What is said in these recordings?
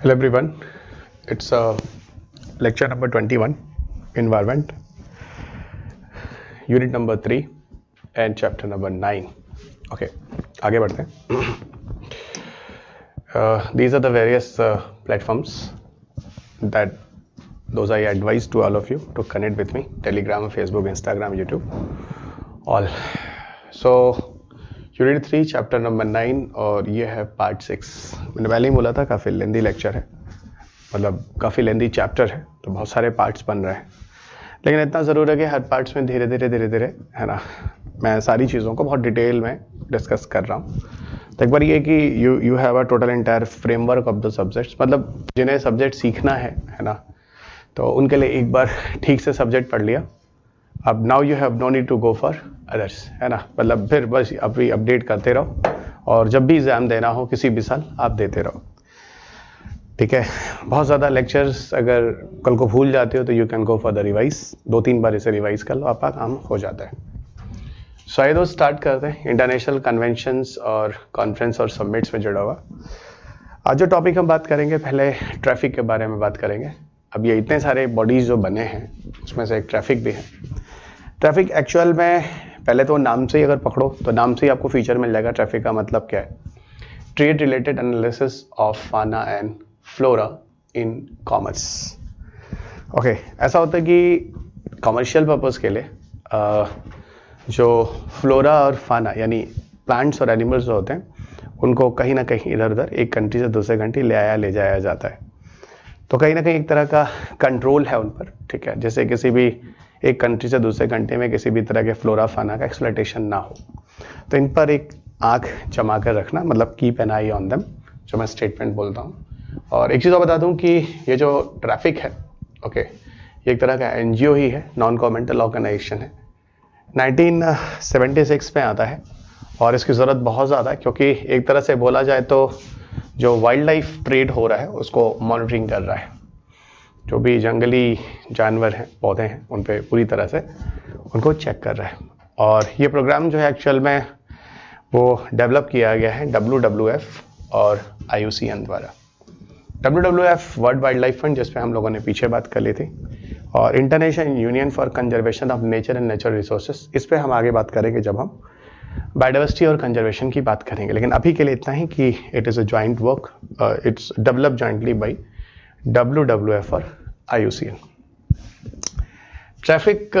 Hello everyone, it's lecture number 21, Environment, unit number 3 and chapter number 9. Okay, आगे बढ़ते हैं. These are the various platforms that those I advise to all of you to connect with me: Telegram, Facebook, Instagram, YouTube, all. So unit 3 chapter number 9 और ये है part 6. मैंने पहले ही बोला था काफ़ी लेंदी लेक्चर है, मतलब काफ़ी लेंदी चैप्टर है, तो बहुत सारे पार्ट्स बन रहे हैं. लेकिन इतना ज़रूर है कि हर पार्ट्स में धीरे धीरे है ना, मैं सारी चीज़ों को बहुत डिटेल में डिस्कस कर रहा हूँ. तो एक बार ये कि you have a total entire framework of the subjects, मतलब जिन्हें सब्जेक्ट सीखना है ना, तो उनके लिए एक बार ठीक से सब्जेक्ट पढ़ लिया. अब now you have no need to go for others, है ना, मतलब फिर बस अभी अपडेट करते रहो और जब भी एग्ज़ाम देना हो किसी भी साल आप देते रहो. ठीक है, बहुत ज़्यादा लेक्चर्स अगर कल को भूल जाते हो तो you can go for the revise. 2-3 बार इसे रिवाइज कर लो, आपका काम हो जाता है. सो आइए दोस्त स्टार्ट करते हैं. इंटरनेशनल कन्वेंशंस और कॉन्फ्रेंस और समिट्स में जुड़ा हुआ आज जो टॉपिक हम बात करेंगे, पहले ट्रैफिक के बारे में बात करेंगे. अब ये इतने सारे बॉडीज जो बने हैं उसमें से एक ट्रैफिक भी है. ट्रैफिक एक्चुअल में पहले तो नाम से ही अगर पकड़ो तो नाम से ही आपको फीचर मिल जाएगा. ट्रैफिक का मतलब क्या है? ट्रेड रिलेटेड एनालिसिस ऑफ फाना and flora in commerce. Okay, ऐसा होता है कि कमर्शियल पर्पस के लिए जो फ्लोरा और फाना यानी प्लांट्स और एनिमल्स जो होते हैं उनको कहीं ना कहीं इधर उधर एक कंट्री से दूसरे कंट्री ले जाया जाता है. तो कहीं ना कहीं एक तरह का कंट्रोल है उन पर. ठीक है, जैसे किसी भी एक कंट्री से दूसरे कंट्री में किसी भी तरह के फ्लोरा फाना का एक्सप्लॉयटेशन ना हो, तो इन पर एक आंख जमा कर रखना, मतलब keep an I on them, जो मैं स्टेटमेंट बोलता हूँ. और एक चीज़ और बता दूँ कि ये जो ट्रैफिक है, ओके, ये एक तरह का एनजीओ ही है, नॉन गवर्नमेंटल ऑर्गेनाइजेशन है. 1976 में आता है और इसकी ज़रूरत बहुत ज़्यादा है, क्योंकि एक तरह से बोला जाए तो जो वाइल्ड लाइफ ट्रेड हो रहा है उसको मॉनिटरिंग कर रहा है. जो भी जंगली जानवर हैं, पौधे हैं, उन पे पूरी तरह से उनको चेक कर रहा है. और ये प्रोग्राम जो है एक्चुअल में वो डेवलप किया गया है WWF और IUCN द्वारा. WWF world wild life fund, जिस पे हम लोगों ने पीछे बात कर ली थी, और international union for conservation of nature and natural resources, इस पे हम आगे बात करेंगे जब हम बायोडाइवर्सिटी और कंजर्वेशन की बात करेंगे. लेकिन अभी के लिए इतना ही कि it is a joint work, it's develop jointly by WWF और IUCN. Traffic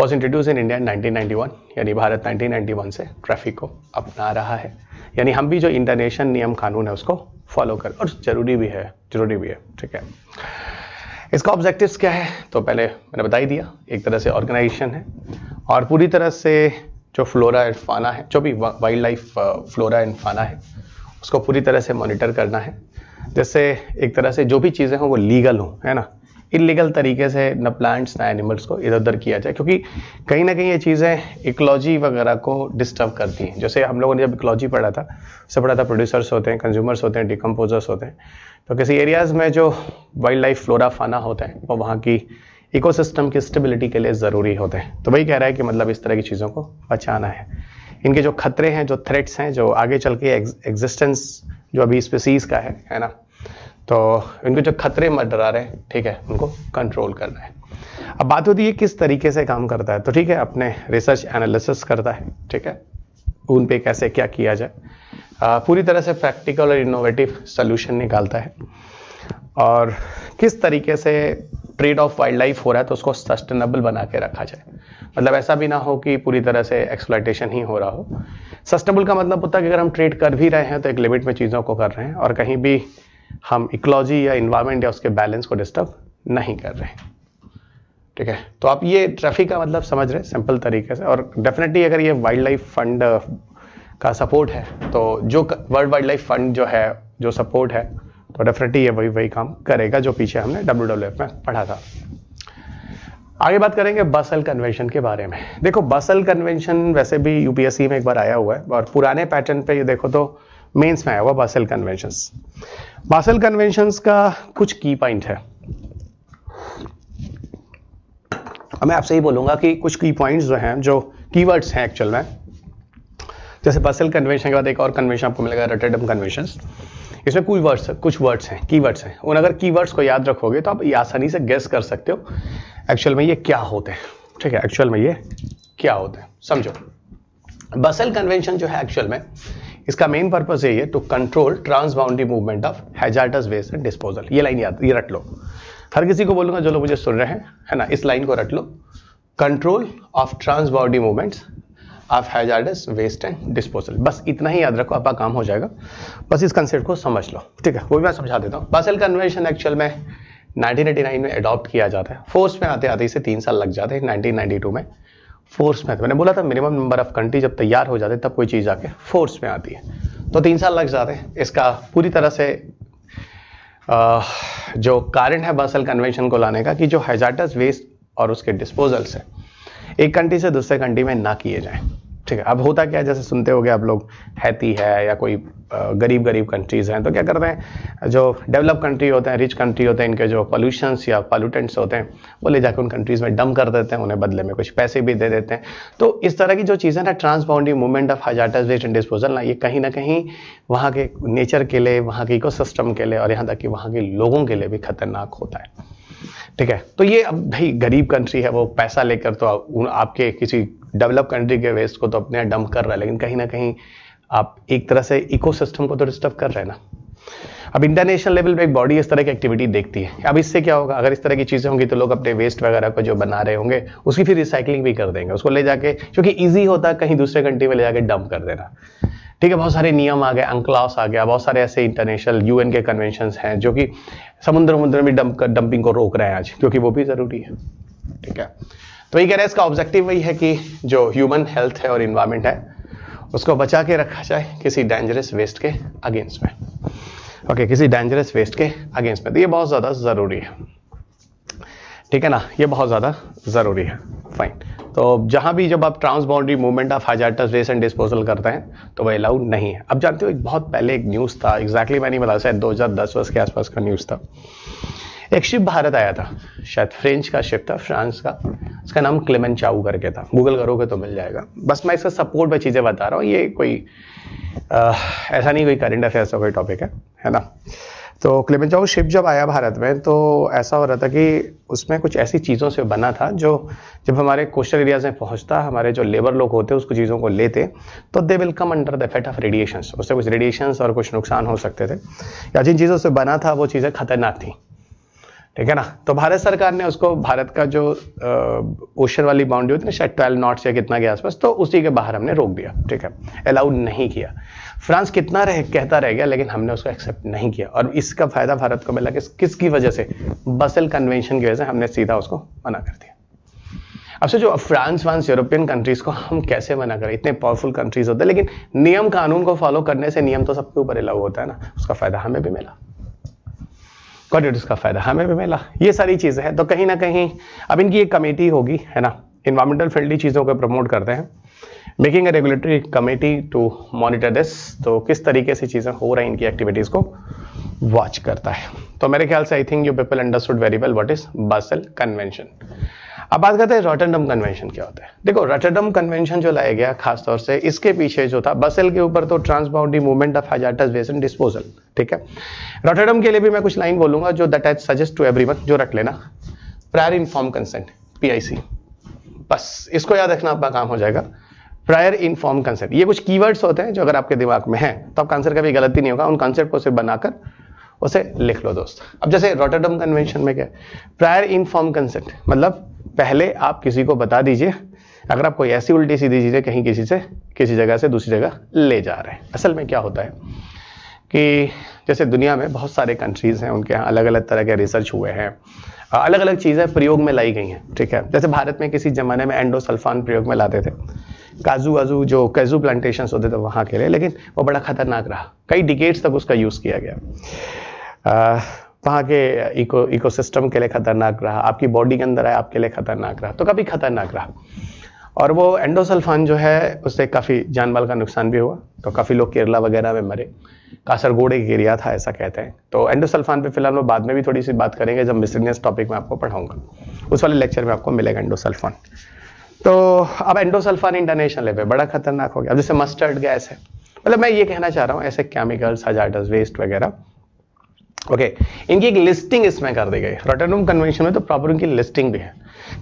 was introduce in India 1991, यानी भारत 1991 से ट्रैफिक को अपना रहा है. यानी हम भी जो इंटरनेशनल नियम कानून है उसको फॉलो कर, और जरूरी भी है. ठीक है, इसका ऑब्जेक्टिव्स क्या है तो पहले मैंने बता ही दिया. एक तरह से ऑर्गेनाइजेशन है और पूरी तरह से जो फ्लोरा एंड फाना है, जो भी वाइल्ड लाइफ फ्लोरा एंड फाना है, उसको पूरी तरह से मॉनिटर करना है. जैसे एक तरह से जो भी चीज़ें हों वो लीगल हों, है ना, इलीगल तरीके से न प्लांट्स ना एनिमल्स को इधर उधर किया जाए, क्योंकि कहीं ना कहीं ये चीज़ें इकोलॉजी वगैरह को डिस्टर्ब करती हैं. जैसे हम लोगों ने जब इकोलॉजी पढ़ा था, उससे पढ़ा था प्रोड्यूसर्स होते हैं, कंज्यूमर्स होते हैं, डिकम्पोजर्स होते हैं. तो किसी एरियाज़ में जो वाइल्ड लाइफ फ्लोरा फाना होता है वो वहाँ की इकोसिस्टम की स्टेबिलिटी के लिए ज़रूरी होते हैं. तो वही कह रहा है कि मतलब इस तरह की चीज़ों को बचाना है. इनके जो खतरे हैं, जो थ्रेट्स हैं, जो आगे चल के एग्जिस्टेंस जो अभी स्पीसीज का है ना, तो इनको जो खतरे डरा रहे हैं, ठीक है, उनको कंट्रोल करना है. अब बात होती है किस तरीके से काम करता है. तो ठीक है, अपने रिसर्च एनालिसिस करता है. ठीक है, उन पे कैसे क्या किया जाए, पूरी तरह से प्रैक्टिकल और इनोवेटिव सोल्यूशन निकालता है. और किस तरीके से ट्रेड ऑफ वाइल्ड लाइफ हो रहा है तो उसको सस्टेनेबल बना के रखा जाए. मतलब ऐसा भी ना हो कि पूरी तरह से एक्सप्लॉयटेशन ही हो रहा हो. सस्टेनेबल का मतलब होता है कि अगर हम ट्रेड कर भी रहे हैं तो एक लिमिट में चीज़ों को कर रहे हैं और कहीं भी हम इकोलॉजी या इन्वायरमेंट या उसके बैलेंस को डिस्टर्ब नहीं कर रहे हैं. ठीक है, तो आप ये ट्रैफिक का मतलब समझ रहे हैं सिंपल तरीके से. और डेफिनेटली अगर ये वाइल्ड लाइफ फंड का सपोर्ट है तो जो वर्ल्ड वाइल्ड लाइफ फंड जो है, जो सपोर्ट है, तो डेफिनेटली ये वही काम करेगा जो पीछे हमने WWF में पढ़ा था. आगे बात करेंगे बासेल कन्वेंशन के बारे में. देखो, बासेल कन्वेंशन वैसे भी UPSC में एक बार आया हुआ है और पुराने पैटर्न पे ये देखो तो मेंस में आया हुआ बासेल कन्वेंशंस. बासेल कन्वेंशंस का कुछ की पॉइंट है. मैं आपसे ही बोलूंगा कि कुछ की पॉइंट्स जो हैं, जो कीवर्ड्स हैं एक्चुअल में, जैसे बासेल कन्वेंशन के बाद एक और कन्वेंशन आपको मिलेगा, रॉटरडम कन्वेंशन. इसमें कुछ वर्ड्स हैं, कीवर्ड्स हैं, उन अगर कीवर्ड्स को याद रखोगे तो आप ये आसानी से गेस कर सकते हो एक्चुअल में ये क्या होते हैं। ठीक है, एक्चुअल में ये क्या होते हैं समझो। बसेल कन्वेंशन जो है एक्चुअल में इसका मेन पर्पस यही है to control transboundary movement of hazardous waste and disposal. ये लाइन याद, ये रट लो, हर किसी को बोलूंगा जो लोग मुझे सुन रहे हैं, है ना, इस लाइन को रट लो, control of transboundary movements of hazardous waste and disposal. बस इतना ही याद रखो, आपका काम हो जाएगा, बस इस कंसेप्ट को समझ लो। ठीक है, वो भी मैं समझा देता हूँ। बसेल कन्वेंशन एक्चुअल में 1989 में अडॉप्ट किया जाता है, फोर्स में आते आते इसे 3 साल लग जाते हैं। 1992 में फोर्स में, मैंने बोला था मिनिमम नंबर ऑफ कंट्री जब तैयार हो जाते तब कोई चीज आके फोर्स में आती है, तो 3 साल लग जाते हैं। इसका पूरी तरह से जो कारण है बसेल कन्वेंशन को लाने का कि जो हैजार्डस वेस्ट और उसके डिस्पोजल से एक कंट्री से दूसरे कंट्री में ना किए जाएं। ठीक है, अब होता क्या है, जैसे सुनते होगे आप लोग, हैती है या कोई गरीब कंट्रीज हैं, तो क्या करते हैं, जो डेवलप कंट्री होते हैं, रिच कंट्री होते हैं, इनके जो पॉल्यूशंस या पॉल्यूटेंट्स होते हैं वो ले जाकर उन कंट्रीज में डंप कर देते हैं, उन्हें बदले में कुछ पैसे भी दे देते हैं। तो इस तरह की जो चीज़ें ना, transboundary movement of hazardous waste and disposal ना, ये कहीं ना कहीं वहाँ के नेचर के लिए, वहाँ के इकोसिस्टम के लिए और यहाँ तक कि वहाँ के लोगों के लिए भी खतरनाक होता है। ठीक है, तो ये अब भाई गरीब कंट्री है, वो पैसा लेकर तो आपके किसी डेवलप कंट्री के वेस्ट को तो अपने डंप कर रहा है, लेकिन कहीं ना कहीं आप एक तरह से इकोसिस्टम को तो डिस्टर्ब कर रहे हैं ना। अब इंटरनेशनल लेवल पे एक बॉडी इस तरह की एक्टिविटी देखती है। अब इससे क्या होगा, अगर इस तरह की चीजें होंगी तो लोग अपने वेस्ट वगैरह को जो बना रहे होंगे उसकी फिर रिसाइकलिंग भी कर देंगे, उसको ले जाके, क्योंकि ईजी होता है कहीं दूसरे कंट्री में ले जाके डंप कर देना। ठीक है, बहुत सारे नियम आ गए, अंक्लास आ गया, बहुत सारे ऐसे इंटरनेशनल यूएन के कन्वेंशंस हैं जो कि समुद्र में डंपिंग को रोक रहे हैं आज, क्योंकि वो भी जरूरी है। ठीक है, तो ये कह रहे हैं इसका ऑब्जेक्टिव वही है कि जो ह्यूमन हेल्थ है और इन्वायरमेंट है उसको बचा के रखा जाए किसी डेंजरस वेस्ट के अगेंस्ट में। ओके, किसी डेंजरस वेस्ट के अगेंस्ट में, तो ये बहुत ज्यादा जरूरी है। ठीक है ना, ये बहुत ज्यादा जरूरी है। फाइन, तो जहां भी जब आप transboundary movement of hazardous waste and disposal करते हैं तो वह अलाउड नहीं है। अब जानते हो एक बहुत पहले एक न्यूज था, एग्जैक्टली मैं नहीं बता, शायद 2010 वर्ष के आसपास का न्यूज था। एक शिप भारत आया था, शायद फ्रेंच का शिप था, फ्रांस का, उसका नाम क्लेमेंचाउ करके था, गूगल करोगे तो मिल जाएगा। बस मैं इसका सपोर्ट में चीजें बता रहा हूँ, ये कोई ऐसा नहीं कोई करंट अफेयर्स का कोई टॉपिक है ना। तो क्लेमेंचाउ शिप जब आया भारत में तो ऐसा हो रहा था कि उसमें कुछ ऐसी चीज़ों से बना था जो जब हमारे कोस्टल एरियाज में पहुंचता, हमारे जो लेबर लोग होते उसको चीज़ों को लेते तो they will come under the effect of radiations, उससे कुछ रेडिएशंस और कुछ नुकसान हो सकते थे, या जिन चीज़ों से बना था वो चीज़ें खतरनाक थी। ठीक है ना, तो भारत सरकार ने उसको, भारत का जो ओशन वाली बाउंड्री होती है ना, शायद 12 नॉट्स या कितना के आसपास, तो उसी के बाहर हमने रोक दिया। ठीक है, अलाउड नहीं किया। फ्रांस कितना कहता रह गया, लेकिन हमने उसको एक्सेप्ट नहीं किया, और इसका फायदा भारत को मिला किसकी वजह से, बसेल कन्वेंशन की वजह से हमने सीधा उसको मना कर दिया। अब से जो फ्रांस यूरोपियन कंट्रीज को हम कैसे मना करें, इतने पावरफुल कंट्रीज होते हैं, लेकिन नियम कानून को फॉलो करने से, नियम तो सबके ऊपर अलाउ होता है ना, उसका फायदा हमें भी मिला, उसका फायदा हमें भी मिला। ये सारी चीजें हैं। तो कहीं ना कहीं अब इनकी एक कमेटी होगी, है ना, इन्वायरमेंटल फ्रेंडली चीजों को प्रमोट करते हैं, making a regulatory committee to monitor this. तो किस तरीके से चीजें हो रही हैं, इनकी एक्टिविटीज को वॉच करता है। तो मेरे ख्याल से I think you people understood very well what is बसेल कन्वेंशन। अब बात करते हैं रॉटरडम कन्वेंशन क्या होता है। देखो, रॉटरडम कन्वेंशन जो लाया गया खासतौर से, इसके पीछे जो था बसेल के ऊपर तो transboundary movement of hazardous waste and disposal. ठीक है, रॉटरडम के लिए भी मैं कुछ लाइन बोलूंगा जो that I suggest to everyone, जो रख लेना, प्रायर इन्फॉर्म कंसेंट, PIC, बस इसको याद रखना, आपका काम हो जाएगा। प्रायर इन्फॉर्म कंसेंट, ये कुछ कीवर्ड्स होते हैं जो अगर आपके दिमाग में है तो आपका आंसर कभी गलती नहीं होगा, उन कॉन्सेप्ट को सिर्फ बनाकर उसे लिख लो दोस्त। अब जैसे रॉटरडम कन्वेंशन में क्या है, प्रायर इन्फॉर्म कंसेंट मतलब पहले आप किसी को बता दीजिए अगर आप कोई ऐसी उल्टी सीधी चीजें कहीं किसी जगह से दूसरी जगह ले जा रहे हैं। असल में क्या होता है कि जैसे दुनिया में बहुत सारे कंट्रीज हैं, उनके यहाँ अलग अलग तरह के रिसर्च हुए हैं, अलग अलग चीजें प्रयोग में लाई गई हैं। ठीक है, जैसे भारत में किसी जमाने में एंडोसल्फान प्रयोग में लाते थे, काजू जो कैजू प्लांटेशन होते थे वहां के लिए, लेकिन वो बड़ा खतरनाक रहा, कई डिकेड्स तक उसका यूज किया गया, वहाँ के इकोसिस्टम के लिए खतरनाक रहा, आपकी बॉडी के अंदर है आपके लिए खतरनाक रहा, तो कभी खतरनाक रहा। और वो एंडोसल्फान जो है उससे काफ़ी जान माल का नुकसान भी हुआ, तो काफ़ी लोग केरला वगैरह में मरे, कासरगोड एक एरिया था ऐसा कहते हैं। तो एंडोसल्फान पे फिलहाल मैं बाद में भी थोड़ी सी बात करेंगे जब मिसलेनियस टॉपिक में आपको पढ़ाऊंगा, उस वाले लेक्चर में आपको मिलेगा एंडोसल्फान। तो अब एंडोसल्फान इंटरनेशनल लेवल पे बड़ा खतरनाक हो गया। अब जैसे मस्टर्ड गैस है, मतलब मैं ये कहना चाह रहा हूं ऐसे केमिकल्स, हजार्डस वेस्ट वगैरह, ओके, इनकी एक लिस्टिंग इसमें कर दी गई। रॉटरडम कन्वेंशन में तो प्रॉपर उनकी लिस्टिंग भी है,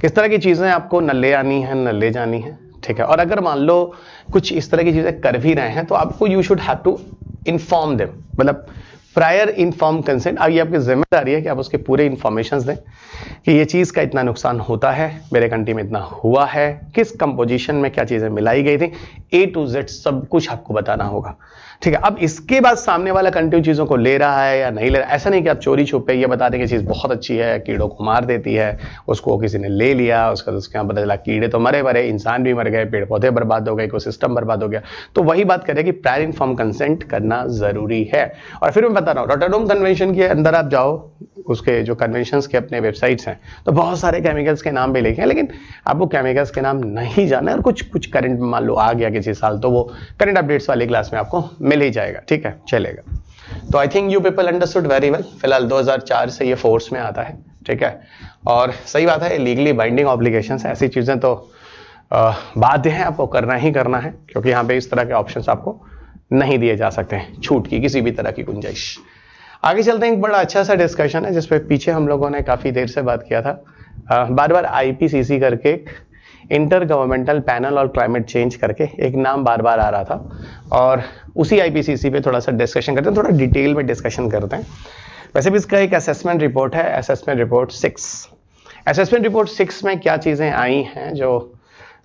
किस तरह की चीजें आपको न ले आनी है न ले जानी है, ठीक है। और अगर मान लो कुछ इस तरह की चीजें कर भी रहे हैं तो आपको you should have to inform them, मतलब प्रायर इन्फॉर्म कंसेंट। अब ये आपकी जिम्मेदारी है कि आप उसके पूरे इंफॉर्मेशन दें कि ये चीज़ का इतना नुकसान होता है, मेरे कंट्री में इतना हुआ है, किस कंपोजिशन में क्या चीज़ें मिलाई गई थी, A to Z सब कुछ आपको बताना होगा, ठीक है। अब इसके बाद सामने वाला कंट्री चीज़ों को ले रहा है या नहीं ले रहा है, ऐसा नहीं कि आप चोरी छुपे ये बता दें कि चीज़ बहुत अच्छी है, कीड़ों को मार देती है, उसको किसी ने ले लिया, उसके यहाँ पता चला कीड़े तो मरे मरे, इंसान भी मर गए, पेड़ पौधे बर्बाद हो गए, इकोसिस्टम बर्बाद हो गया। तो वही बात करें कि प्रायर इन्फॉर्म कंसेंट करना जरूरी है। और फिर मैं बता रहा हूँ, रॉटरडम कन्वेंशन के अंदर आप जाओ, उसके जो कन्वेंशंस के अपने वेबसाइट्स हैं, तो बहुत सारे केमिकल्स के नाम भी लिखे हैं, लेकिन आपको केमिकल्स के नाम नहीं जाना है। और कुछ करंट मान लो आ गया किसी साल, तो वो करंट अपडेट्स वाली क्लास में आपको मिल ही जाएगा, ठीक है, चलेगा। तो I think you people understood very well. फिलहाल 2004 से ये फोर्स में आता है, ठीक है। और सही बात है, लीगली बाइंडिंग ऑब्लिगेशंस, ऐसी चीजें तो बाध्य हैं, आपको करना ही करना है, क्योंकि यहाँ पे इस तरह के ऑप्शंस आपको नहीं दिए जा सकते हैं, छूट की किसी भी तरह की गुंजाइश। आगे चलते हैं, एक बड़ा अच्छा सा डिस्कशन है जिसपे पीछे हम लोगों ने काफी देर से बात किया था। बार बार IPCC करके एक इंटर गवर्नमेंटल पैनल और क्लाइमेट चेंज करके एक नाम बार बार आ रहा था, और उसी IPCC पे थोड़ा सा डिस्कशन करते हैं, थोड़ा डिटेल में डिस्कशन करते हैं। वैसे भी इसका एक असेसमेंट रिपोर्ट है, असेसमेंट रिपोर्ट 6। असेसमेंट रिपोर्ट 6 में क्या चीजें आई हैं जो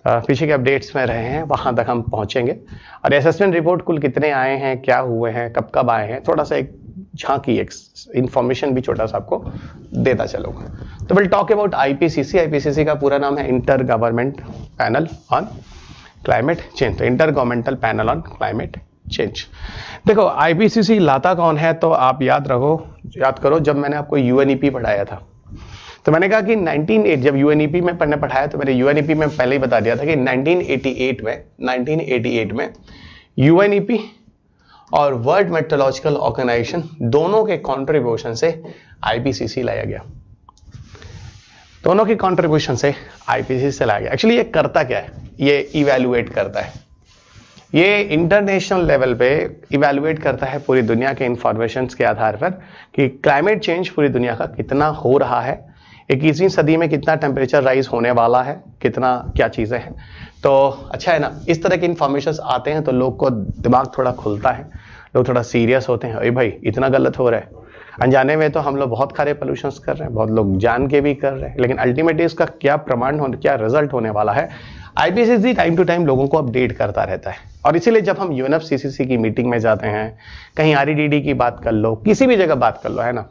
पीछे के अपडेट्स में रहे हैं, वहां तक हम पहुंचेंगे। और असेसमेंट रिपोर्ट कुल कितने आए हैं, क्या हुए हैं, कब कब आए हैं, थोड़ा सा एक झांकी, एक इंफॉर्मेशन भी छोटा सा आपको देता चलूंगा। तो will talk about IPCC। IPCC का पूरा नाम है inter government panel on climate change. तो intergovernmental panel on climate change. देखो IPCC लाता कौन है, तो आप याद करो जब मैंने आपको UNEP पढ़ाया था, तो मैंने कहा कि 1908 जब UNEP में पढ़ाया, तो मैंने UNEP में पहले ही बता दिया था कि 1988 में UNEP और वर्ल्ड मेट्रोलॉजिकल ऑर्गेनाइजेशन दोनों के कंट्रीब्यूशन से IPCC लाया गया। दोनों के कंट्रीब्यूशन से IPCC से लाया गया। एक्चुअली ये करता क्या है, ये इवैल्यूएट करता है, ये इंटरनेशनल लेवल पे इवैल्यूएट करता है पूरी दुनिया के इंफॉर्मेशन के आधार पर कि क्लाइमेट चेंज पूरी दुनिया का कितना हो रहा है, 21वीं सदी में कितना टेम्परेचर राइज होने वाला है, कितना क्या चीजें हैं। तो अच्छा है ना, इस तरह के इंफॉर्मेशन आते हैं तो लोग को दिमाग थोड़ा खुलता है, लोग थोड़ा सीरियस होते हैं, अरे भाई इतना गलत हो रहा है। अनजाने में तो हम लोग बहुत सारे पोल्यूशंस कर रहे हैं, बहुत लोग जान के भी कर रहे हैं, लेकिन अल्टीमेटली इसका क्या प्रमाण क्या रिजल्ट होने वाला है, IPCC टाइम टू टाइम लोगों को अपडेट करता रहता है। और इसीलिए जब हम UNFCCC की मीटिंग में जाते हैं, कहीं REDD की बात कर लो, किसी भी जगह बात कर लो, है ना,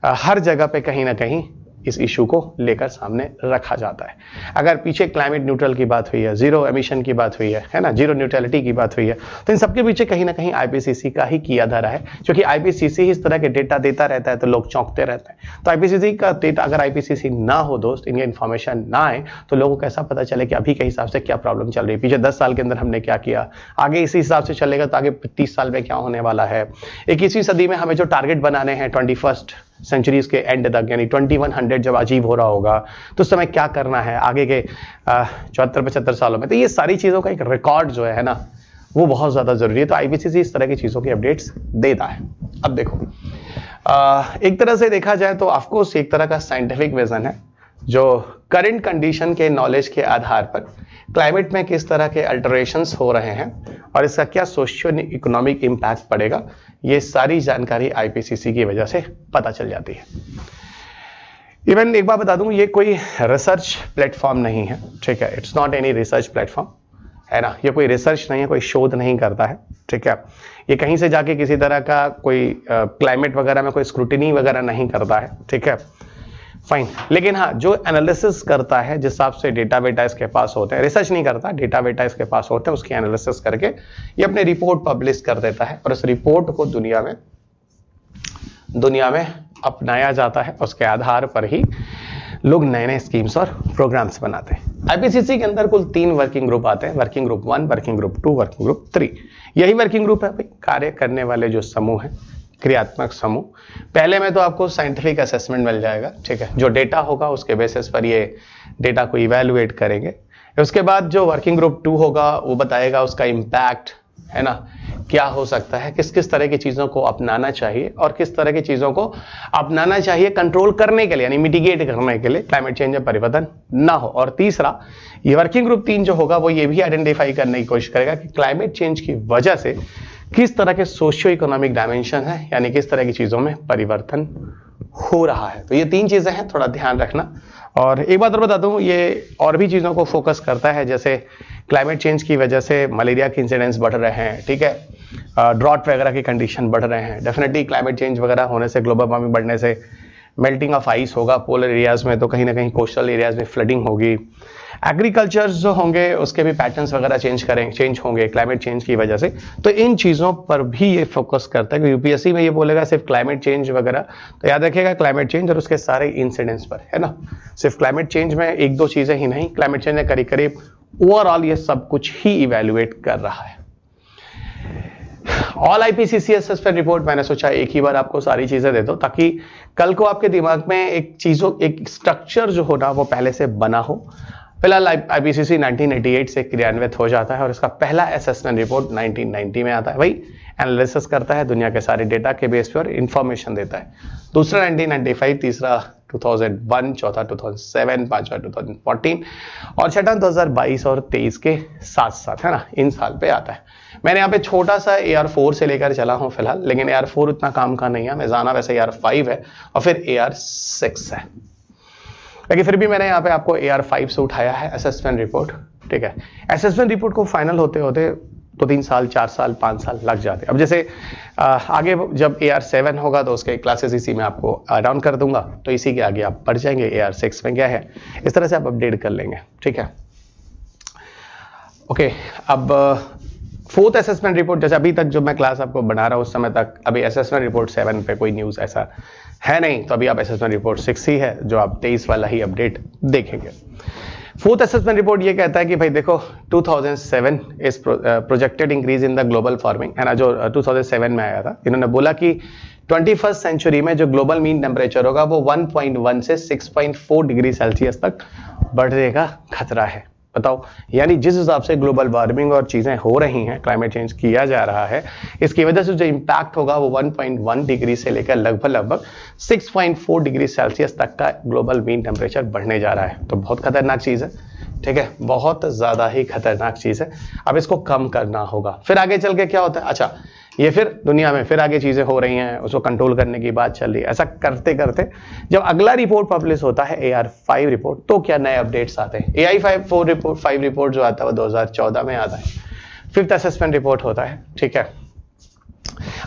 हर जगह पे कहीं ना कहीं इस इशू को लेकर सामने रखा जाता है। अगर पीछे क्लाइमेट न्यूट्रल की बात हुई है, जीरो एमिशन की बात हुई है ना, जीरो न्यूट्रलिटी की बात हुई है, तो इन सबके पीछे कहीं ना कहीं IPCC का ही किया धरा है, क्योंकि IPCC इस तरह के डेटा देता रहता है तो लोग चौंकते रहते हैं। तो IPCC का डेटा, अगर IPCC ना हो दोस्त, इनकी इन्फॉर्मेशन ना आए, तो लोगों को कैसा पता चले कि अभी के हिसाब से क्या प्रॉब्लम चल रही है, पीछे 10 साल के अंदर हमने क्या किया, आगे इसी हिसाब से चलेगा तो आगे 30 साल में क्या होने वाला है। 21वीं सदी में हमें जो टारगेट बनाने हैं 21st सेंचुरीज के एंड तक, यानी 2100 जब अचीव हो रहा होगा तो उस समय क्या करना है आगे के 74-75 सालों में। तो ये सारी चीजों का एक रिकॉर्ड जो है ना, वो बहुत ज्यादा जरूरी है। तो IPCC इस तरह की चीजों की अपडेट्स देता है। अब देखो, एक तरह से देखा जाए तो ऑफकोर्स एक तरह का साइंटिफिक विजन है जो करंट कंडीशन के नॉलेज के आधार पर क्लाइमेट में किस तरह के अल्टरेशंस हो रहे हैं और इसका क्या सोशियो इकोनॉमिक इम्पैक्ट पड़ेगा, ये सारी जानकारी IPCC की वजह से पता चल जाती है। इवन एक बात बता दूं, ये कोई रिसर्च प्लेटफॉर्म नहीं है, ठीक है, it's not any research platform, है ना, ये कोई रिसर्च नहीं है, कोई शोध नहीं करता है, ठीक है, ये कहीं से जाके किसी तरह का कोई क्लाइमेट वगैरह में कोई स्क्रूटिनी वगैरह नहीं करता है, ठीक है, फाइन। लेकिन हाँ, जो एनालिसिस करता है, जिस हिसाब से डेटा वेटा इसके पास होते हैं, रिसर्च नहीं करता, डेटा वेटा इसके पास होते हैं, उसकी एनालिसिस करके ये अपने रिपोर्ट पब्लिश कर देता है और उस रिपोर्ट को दुनिया में अपनाया जाता है। उसके आधार पर ही लोग नए नए स्कीम्स और प्रोग्राम्स बनाते हैं। IPCC के अंदर कुल 3 वर्किंग ग्रुप आते हैं, working group 1, working group 2, working group 3। यही वर्किंग ग्रुप है भाई, कार्य करने वाले जो समूह है, क्रियात्मक समूह। पहले में तो आपको साइंटिफिक असेसमेंट मिल जाएगा, ठीक है, जो डेटा होगा उसके बेसिस पर ये डेटा को इवैल्यूएट करेंगे। उसके बाद जो वर्किंग ग्रुप 2 होगा वो बताएगा उसका इम्पैक्ट, है ना, क्या हो सकता है, किस किस तरह की चीज़ों को अपनाना चाहिए और किस तरह की चीज़ों को अपनाना चाहिए कंट्रोल करने के लिए, यानी मिटिगेट करने के लिए क्लाइमेट चेंज में परिवर्तन ना हो। और तीसरा, ये वर्किंग ग्रुप 3 जो होगा वो ये भी आइडेंटिफाई करने की कोशिश करेगा कि क्लाइमेट चेंज की वजह से किस तरह के सोशियो इकोनॉमिक डायमेंशन है, यानी किस तरह की चीज़ों में परिवर्तन हो रहा है। तो ये 3 चीज़ें हैं, थोड़ा ध्यान रखना। और एक बात और बता दूं, ये और भी चीज़ों को फोकस करता है, जैसे क्लाइमेट चेंज की वजह से मलेरिया के इंसिडेंट्स बढ़ रहे हैं, ठीक है, ड्रॉट वगैरह के कंडीशन बढ़ रहे हैं। डेफिनेटली क्लाइमेट चेंज वगैरह होने से, ग्लोबल वार्मिंग बढ़ने से मेल्टिंग ऑफ आइस होगा पोलर एरियाज में, तो कहीं ना कहीं कोस्टल एरियाज में फ्लडिंग होगी। एग्रीकल्चर जो होंगे उसके भी पैटर्न्स वगैरह चेंज होंगे क्लाइमेट चेंज की वजह से। तो इन चीज़ों पर भी ये फोकस करता है कि यूपीएससी में ये बोलेगा सिर्फ क्लाइमेट चेंज वगैरह, तो याद रखिएगा क्लाइमेट चेंज और उसके सारे इंसिडेंट्स पर, है ना। सिर्फ क्लाइमेट चेंज में एक दो चीज़ें ही नहीं, क्लाइमेट चेंज में करीब करीब ओवरऑल ये सब कुछ ही इवेल्युएट कर रहा है। ऑल आईपीसीसी असेसमेंट रिपोर्ट, मैंने सोचा एक ही बार आपको सारी चीजें दे दो ताकि कल को आपके दिमाग में एक स्ट्रक्चर जो हो ना वो पहले से बना हो। फिलहाल आईपीसीसी 1988 से क्रियान्वित हो जाता है और इसका पहला असेसमेंट रिपोर्ट 1990 में आता है। वही एनालिसिस करता है दुनिया के सारे डेटा के बेस पर इंफॉर्मेशन देता है। दूसरा 1995, तीसरा 2001, चौथा 2007, पांचवा 2014 और छठा 2022 और 23 के साथ साथ, है ना, इन साल पे आता है। मैंने यहाँ पे छोटा सा AR4 से लेकर चला हूँ फिलहाल, लेकिन AR4 उतना काम का नहीं है, मैं जाना वैसे AR5 है और फिर AR6 है, लेकिन फिर भी मैंने यहाँ पे आपको AR5 से उठाया है असेसमेंट रिपोर्ट, ठीक है। असेसमेंट रिपोर्ट को फाइनल होते होते तो 3 साल, 4 साल, 5 साल लग जाते। अब जैसे आगे जब AR7 होगा तो उसके क्लासेस इसी में आपको डाउन कर दूंगा, तो इसी के आगे आप पढ़ जाएंगे AR6 में क्या है, इस तरह से आप अपडेट कर लेंगे, ठीक है। ओके, अब फोर्थ असेसमेंट रिपोर्ट, जैसे अभी तक जो मैं क्लास आपको बना रहा हूँ उस समय तक अभी असेसमेंट रिपोर्ट 7 पे कोई न्यूज़ ऐसा है नहीं, तो अभी आप असेसमेंट रिपोर्ट 6 ही है जो आप 23 वाला ही अपडेट देखेंगे। फोर्थ असेसमेंट रिपोर्ट ये कहता है कि भाई देखो 2007 is projected increase in the global warming, है ना, जो 2007 में आया था। इन्होंने बोला कि 21st सेंचुरी में जो ग्लोबल मीन टेम्परेचर होगा वो 1.1 से 6.4 डिग्री सेल्सियस तक बढ़ने का खतरा है। बताओ, यानी जिस हिसाब से ग्लोबल वार्मिंग और चीजें हो रही हैं, क्लाइमेट चेंज किया जा रहा है, इसकी वजह से जो इम्पैक्ट होगा वो 1.1 डिग्री से लेकर लगभग 6.4 डिग्री सेल्सियस तक का ग्लोबल मीन टेम्परेचर बढ़ने जा रहा है। तो बहुत खतरनाक चीज है, ठीक है, बहुत ज्यादा ही खतरनाक चीज है। अब इसको कम करना होगा। फिर आगे चल के क्या होता है, अच्छा ये फिर दुनिया में फिर आगे चीजें हो रही हैं, उसको कंट्रोल करने की बात चल रही है। ऐसा करते करते जब अगला रिपोर्ट पब्लिश होता है AR5 रिपोर्ट, तो क्या नए अपडेट्स आते हैं। AI5 रिपोर्ट जो आता है वो 2014 में आता है। फिफ्थ असेसमेंट रिपोर्ट होता है, ठीक है।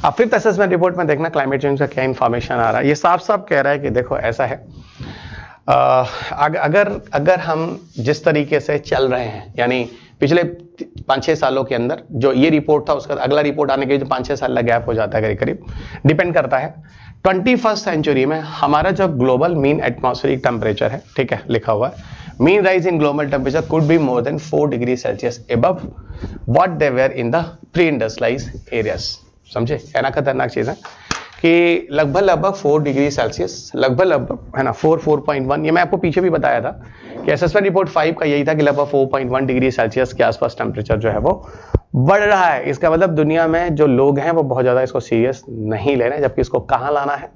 अब फिफ्थ असेसमेंट रिपोर्ट में देखना क्लाइमेट चेंज का क्या इंफॉर्मेशन आ रहा है। ये साफ साफ कह रहा है कि देखो ऐसा है, अगर हम जिस तरीके से चल रहे हैं, यानी पिछले 5-6 सालों के अंदर जो ये रिपोर्ट था उसका अगला रिपोर्ट आने के जो 5-6 साल का गैप हो जाता है करीब करीब, डिपेंड करता है। 21st सेंचुरी में हमारा जो ग्लोबल मीन एटमॉस्फेरिक टेम्परेचर है, ठीक है, लिखा हुआ है mean rise in global temperature could be more than 4 degree Celsius above what they were in the pre industrialised areas. समझे, है ना, खतरनाक चीज है कि लगभग 4 डिग्री सेल्सियस, लगभग है ना 4.1। ये मैं आपको पीछे भी बताया था कि असेसमेंट रिपोर्ट 5 का यही था कि लगभग 4.1 डिग्री सेल्सियस के आसपास टेम्परेचर जो है वो बढ़ रहा है। इसका मतलब दुनिया में जो लोग हैं वो बहुत ज्यादा इसको सीरियस नहीं ले रहे हैं, जबकि इसको कहाँ लाना है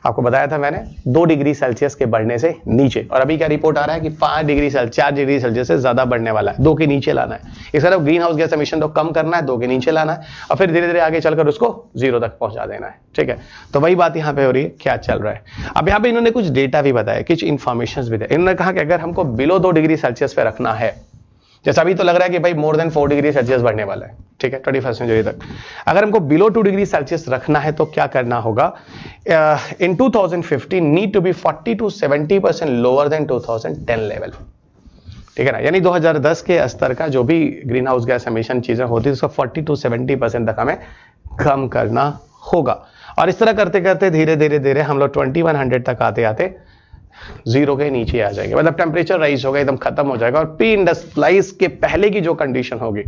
आपको बताया था मैंने, 2 डिग्री सेल्सियस के बढ़ने से नीचे। और अभी क्या रिपोर्ट आ रहा है कि 4 डिग्री सेल्सियस से ज्यादा बढ़ने वाला है, 2 के नीचे लाना है। इस तरह ग्रीन हाउस गैस एमिशन तो कम करना है, 2 के नीचे लाना है और फिर धीरे धीरे आगे चलकर उसको 0 तक पहुंचा देना है, ठीक है। तो वही बात यहाँ पे हो रही है, क्या चल रहा है। अब यहाँ पे इन्होंने कुछ डेटा भी बताया, कुछ इन्फॉर्मेशन भी दिया। इन्होंने कहा कि अगर हमको बिलो 2 डिग्री सेल्सियस पे रखना है, जैसा अभी तो लग रहा है कि भाई मोर देन 4 डिग्री सेल्सियस बढ़ने वाला है, ठीक है, 21st सेंचुरी तक। अगर हमको बिलो 2 डिग्री सेल्सियस रखना है तो क्या करना होगा, in 2050 need to be 40 to 70% lower than 2010 level, ठीक है ना। यानी 2010 के स्तर का जो भी ग्रीन हाउस गैस एमिशन चीजें होती है उसको 40 to 70% तक हमें कम करना होगा। और इस तरह करते करते धीरे धीरे धीरे हम लोग 2100 तक आते आते 0 के नीचे आ जाएंगे, मतलब टेम्परेचर राइज होगा, एकदम खत्म हो जाएगा। और प्री इंडस्ट्रियलाइज के पहले की जो कंडीशन होगी,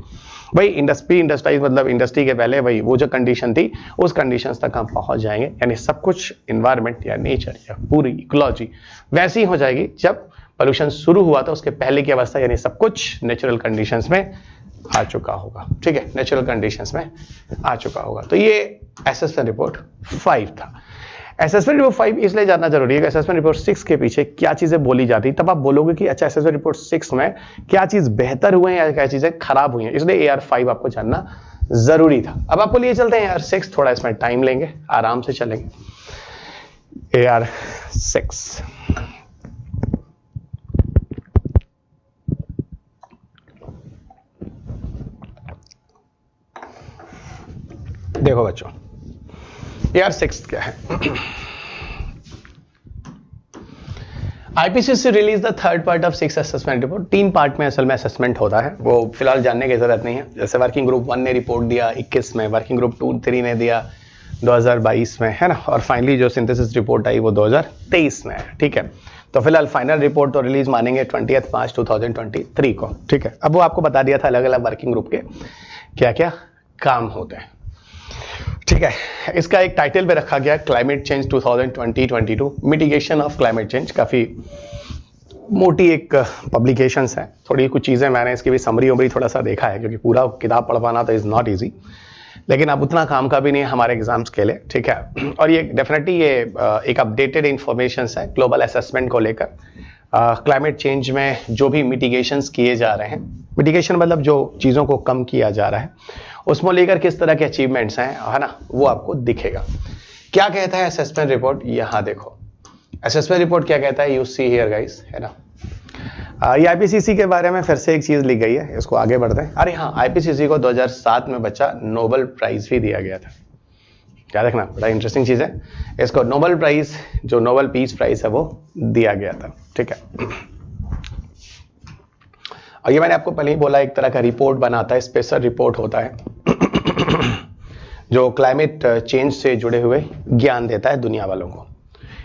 भाई प्री इंडस्ट्रियलाइज मतलब इंडस्ट्री के पहले भाई वो जो कंडीशन थी उस कंडीशन तक हम पहुंच जाएंगे। यानी सब कुछ इन्वायरमेंट या नेचर या पूरी इकोलॉजी वैसी हो जाएगी जब पोल्यूशन शुरू हुआ था उसके पहले की अवस्था, यानी सब कुछ नेचुरल कंडीशंस में आ चुका होगा। ठीक है, नेचुरल कंडीशंस में आ चुका होगा। तो ये असेसमेंट रिपोर्ट 5 था। असेसमेंट रिपोर्ट 5 इसलिए जानना जरूरी है कि असेसमेंट रिपोर्ट 6 के पीछे क्या चीजें बोली जाती, तब आप बोलोगे कि अच्छा असेसमेंट रिपोर्ट 6 में क्या चीज बेहतर हुए हैं या क्या चीजें खराब हुई हैं, इसलिए AR5 आपको जानना जरूरी था। अब आपको लिए चलते हैं AR6, थोड़ा इसमें टाइम लेंगे, आराम से चलेंगे। AR6 देखो बच्चों, AR6 क्या है? IPCC release the third part of 6 assessment report. 3 part में असल में असेसमेंट होता है, वो फिलहाल जानने की जरूरत नहीं है। जैसे वर्किंग ग्रुप 1 ने रिपोर्ट दिया 21 में, वर्किंग ग्रुप 2-3 ने दिया 2022 में, है ना, और फाइनली जो सिंथेसिस रिपोर्ट आई वो 2023 में है। ठीक है, तो फिलहाल फाइनल रिपोर्ट तो रिलीज मानेंगे 20 मार्च 2023 को। ठीक है, अब वो आपको बता दिया था अलग अलग वर्किंग ग्रुप के क्या क्या काम होते हैं। ठीक है, इसका एक टाइटल पे रखा गया climate change 2020-22 mitigation of climate change. काफी मोटी एक पब्लिकेशंस है, थोड़ी कुछ चीजें मैंने इसकी भी समरी उमरी थोड़ा सा देखा है, क्योंकि पूरा किताब पढ़ पाना तो इज नॉट इजी, लेकिन अब उतना काम का भी नहीं है हमारे एग्जाम्स के लिए। ठीक है, और ये डेफिनेटली ये एक अपडेटेड इंफॉर्मेशन है ग्लोबल असेसमेंट को लेकर। क्लाइमेट चेंज में जो भी मिटिगेशंस किए जा रहे हैं, मिटिगेशन मतलब जो चीज़ों को कम किया जा रहा है, उसमें लेकर किस तरह के अचीवमेंट्स हैं, है ना, वो आपको दिखेगा। क्या कहता है असेसमेंट रिपोर्ट, यहाँ देखो असेसमेंट रिपोर्ट क्या कहता है, यू सी हियर गाइस, है ना। ये आईपीसीसी के बारे में फिर से एक चीज लिख गई है, इसको आगे बढ़ते हैं। अरे हाँ, आईपीसीसी को 2007 में बच्चा नोबेल प्राइज भी दिया गया था। क्या देखना, बड़ा इंटरेस्टिंग चीज है। इसको नोबेल प्राइज, जो नोबेल पीस प्राइज है, वो दिया गया था। ठीक है, और ये मैंने आपको पहले ही बोला, एक तरह का रिपोर्ट बनाता है, स्पेशल रिपोर्ट होता है जो क्लाइमेट चेंज से जुड़े हुए ज्ञान देता है दुनिया वालों को।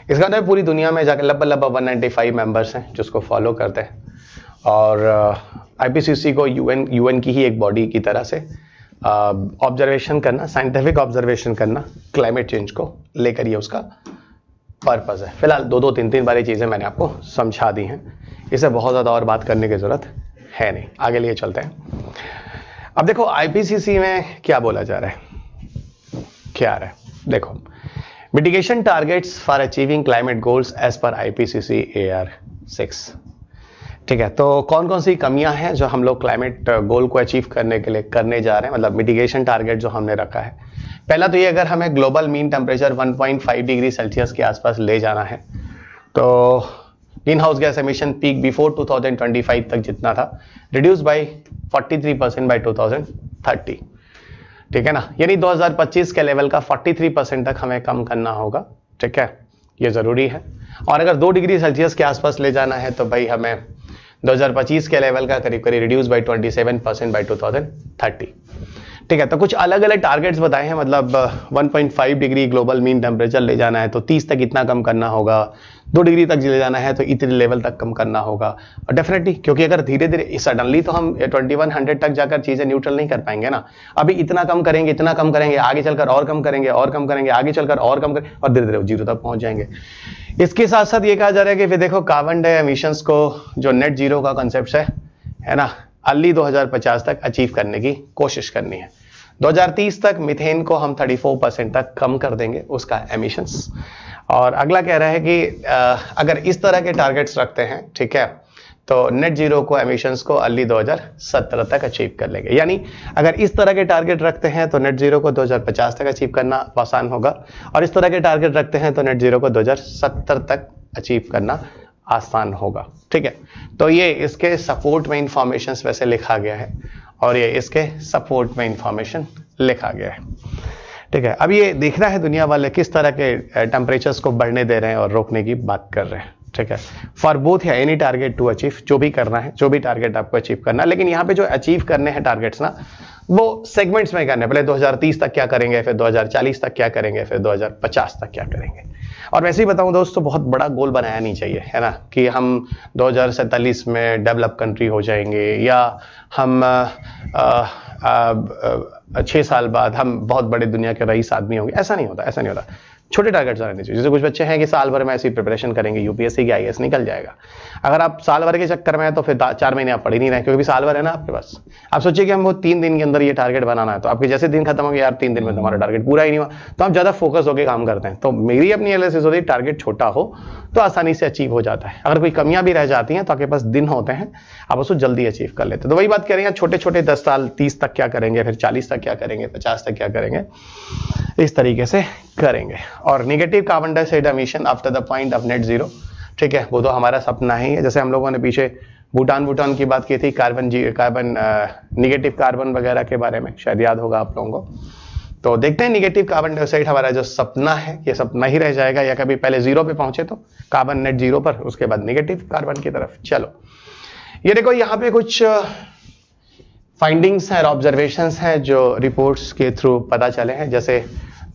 इसका मतलब पूरी दुनिया में जाकर लगभग 195 मेंबर्स हैं जिसको फॉलो करते हैं, और आईपीसीसी को यूएन की ही एक बॉडी की तरह से ऑब्जर्वेशन करना, साइंटिफिक ऑब्जर्वेशन करना क्लाइमेट चेंज को लेकर, ये उसका पर्पस है। फिलहाल 2-3 बारी चीजें मैंने आपको समझा दी हैं, इसे बहुत ज्यादा और बात करने की जरूरत है नहीं, आगे लिए चलते हैं। अब देखो आईपीसीसी में क्या बोला जा रहा है, क्या आ रहा है, देखो mitigation targets for achieving climate goals as per IPCC AR6। ठीक है, तो कौन कौन सी कमियां हैं जो हम लोग क्लाइमेट गोल को अचीव करने के लिए करने जा रहे हैं, मतलब मिटिगेशन टारगेट जो हमने रखा है। पहला तो ये, अगर हमें global mean temperature 1.5 degree Celsius के आसपास ले जाना है, तो green house gas emission peak before 2025 तक जितना था, रिड्यूस बाय 43% बाय 2030। ठीक है ना, यानी 2025 के लेवल का 43% तक हमें कम करना होगा। ठीक है, ये जरूरी है। और अगर 2 डिग्री सेल्सियस के आसपास ले जाना है तो भाई हमें 2025 के लेवल का करीब करीब रिड्यूस बाय 27% बाय 2030। ठीक है, तो कुछ अलग अलग टारगेट्स बताए हैं, मतलब 1.5 डिग्री ग्लोबल मीन टेम्परेचर ले जाना है तो 30 तक इतना कम करना होगा, 2 डिग्री तक ले जाना है तो इतने लेवल तक कम करना होगा। और डेफिनेटली, क्योंकि अगर धीरे धीरे सडनली तो हम 2100 तक जाकर चीजें न्यूट्रल नहीं कर पाएंगे ना। अभी इतना कम करेंगे, इतना कम करेंगे, आगे चलकर और कम करेंगे, और कम करेंगे, आगे चलकर और कम करेंगे, और धीरे धीरे 0 तक पहुंच जाएंगे। इसके साथ साथ ये कहा जा रहा है कि फिर देखो कार्बन डाई एमिशंस को, जो नेट जीरो का कॉन्सेप्ट है ना, अर्ली 2050 तक अचीव करने की कोशिश करनी है। 2030 तक मीथेन को हम 34% तक कम कर देंगे उसका एमिशंस। और अगला कह रहा है कि अगर इस तरह के टारगेट्स रखते हैं, ठीक है, तो नेट जीरो को एमिशंस को अर्ली 2070 तक अचीव कर लेंगे। यानी अगर इस तरह के टारगेट रखते हैं तो नेट जीरो को 2050 तक अचीव करना आसान होगा, और इस तरह के टारगेट रखते हैं तो नेट जीरो को 2070 तक अचीव करना आसान होगा। ठीक है, तो ये इसके सपोर्ट में इंफॉर्मेशन वैसे लिखा गया है, और ये इसके सपोर्ट में इंफॉर्मेशन लिखा गया है। ठीक है, अब ये देखना है दुनिया वाले किस तरह के टेम्परेचर्स को बढ़ने दे रहे हैं और रोकने की बात कर रहे हैं। ठीक है, फॉर बोथ है एनी टारगेट टू अचीव, जो भी करना है, जो भी टारगेट आपको अचीव करना है। लेकिन यहाँ पे जो अचीव करने हैं टारगेट्स ना, वो सेगमेंट्स में करने, पहले 2030 तक क्या करेंगे, फिर 2040 तक क्या करेंगे, फिर 2050 तक क्या करेंगे। और वैसे ही बताऊं दोस्तों, बहुत बड़ा गोल बनाया नहीं चाहिए, है ना, कि हम 2047 में डेवलप कंट्री हो जाएंगे, या हम 6 साल बाद हम बहुत बड़े दुनिया के रईस आदमी होंगे। ऐसा नहीं होता, ऐसा नहीं होता। छोटे टारगेट्स रहने चाहिए। जैसे कुछ बच्चे हैं कि साल भर में ऐसी प्रिपरेशन करेंगे, यूपीएससी की आईएएस निकल जाएगा। अगर आप साल भर के चक्कर में है तो फिर 4 महीने आप पढ़ ही नहीं रहे, क्योंकि साल भर है ना आपके पास। आप सोचिए कि हम वो 3 दिन के अंदर ये टारगेट बनाना है, तो आपके जैसे दिन खत्म हो गया, यार 3 दिन में तुम्हारा टारगेट पूरा ही नहीं हुआ, तो आप ज्यादा फोकस होकर काम करते हैं। तो मेरी अपनी एनालिसिस होती है, टारगेट छोटा हो तो आसानी से अचीव हो जाता है। अगर कोई कमियां भी रह जाती हैं तो आपके पास दिन होते हैं, आप उसको जल्दी अचीव कर लेते हैं। तो वही बात करेंगे, छोटे छोटे 10 साल 30 तक क्या करेंगे, फिर 40 तक क्या करेंगे, 50 तक क्या करेंगे, इस तरीके से करेंगे। और negative carbon dioxide emission after the point of net zero, ठीक है, वो तो हमारा सपना ही है। जैसे हम लोगों ने पीछे भूटान की बात की थी, कार्बन निगेटिव कार्बन वगैरह के बारे में, शायद याद होगा आप लोगों को। तो देखते हैं निगेटिव कार्बन डाइऑक्साइड हमारा जो सपना है ये सपना ही रह जाएगा, या कभी पहले जीरो पे पहुंचे तो कार्बन नेट जीरो पर, उसके बाद निगेटिव कार्बन की तरफ। चलो ये देखो, यहाँ पे कुछ फाइंडिंग्स हैं और ऑब्जर्वेशंस हैं जो रिपोर्ट्स के थ्रू पता चले हैं। जैसे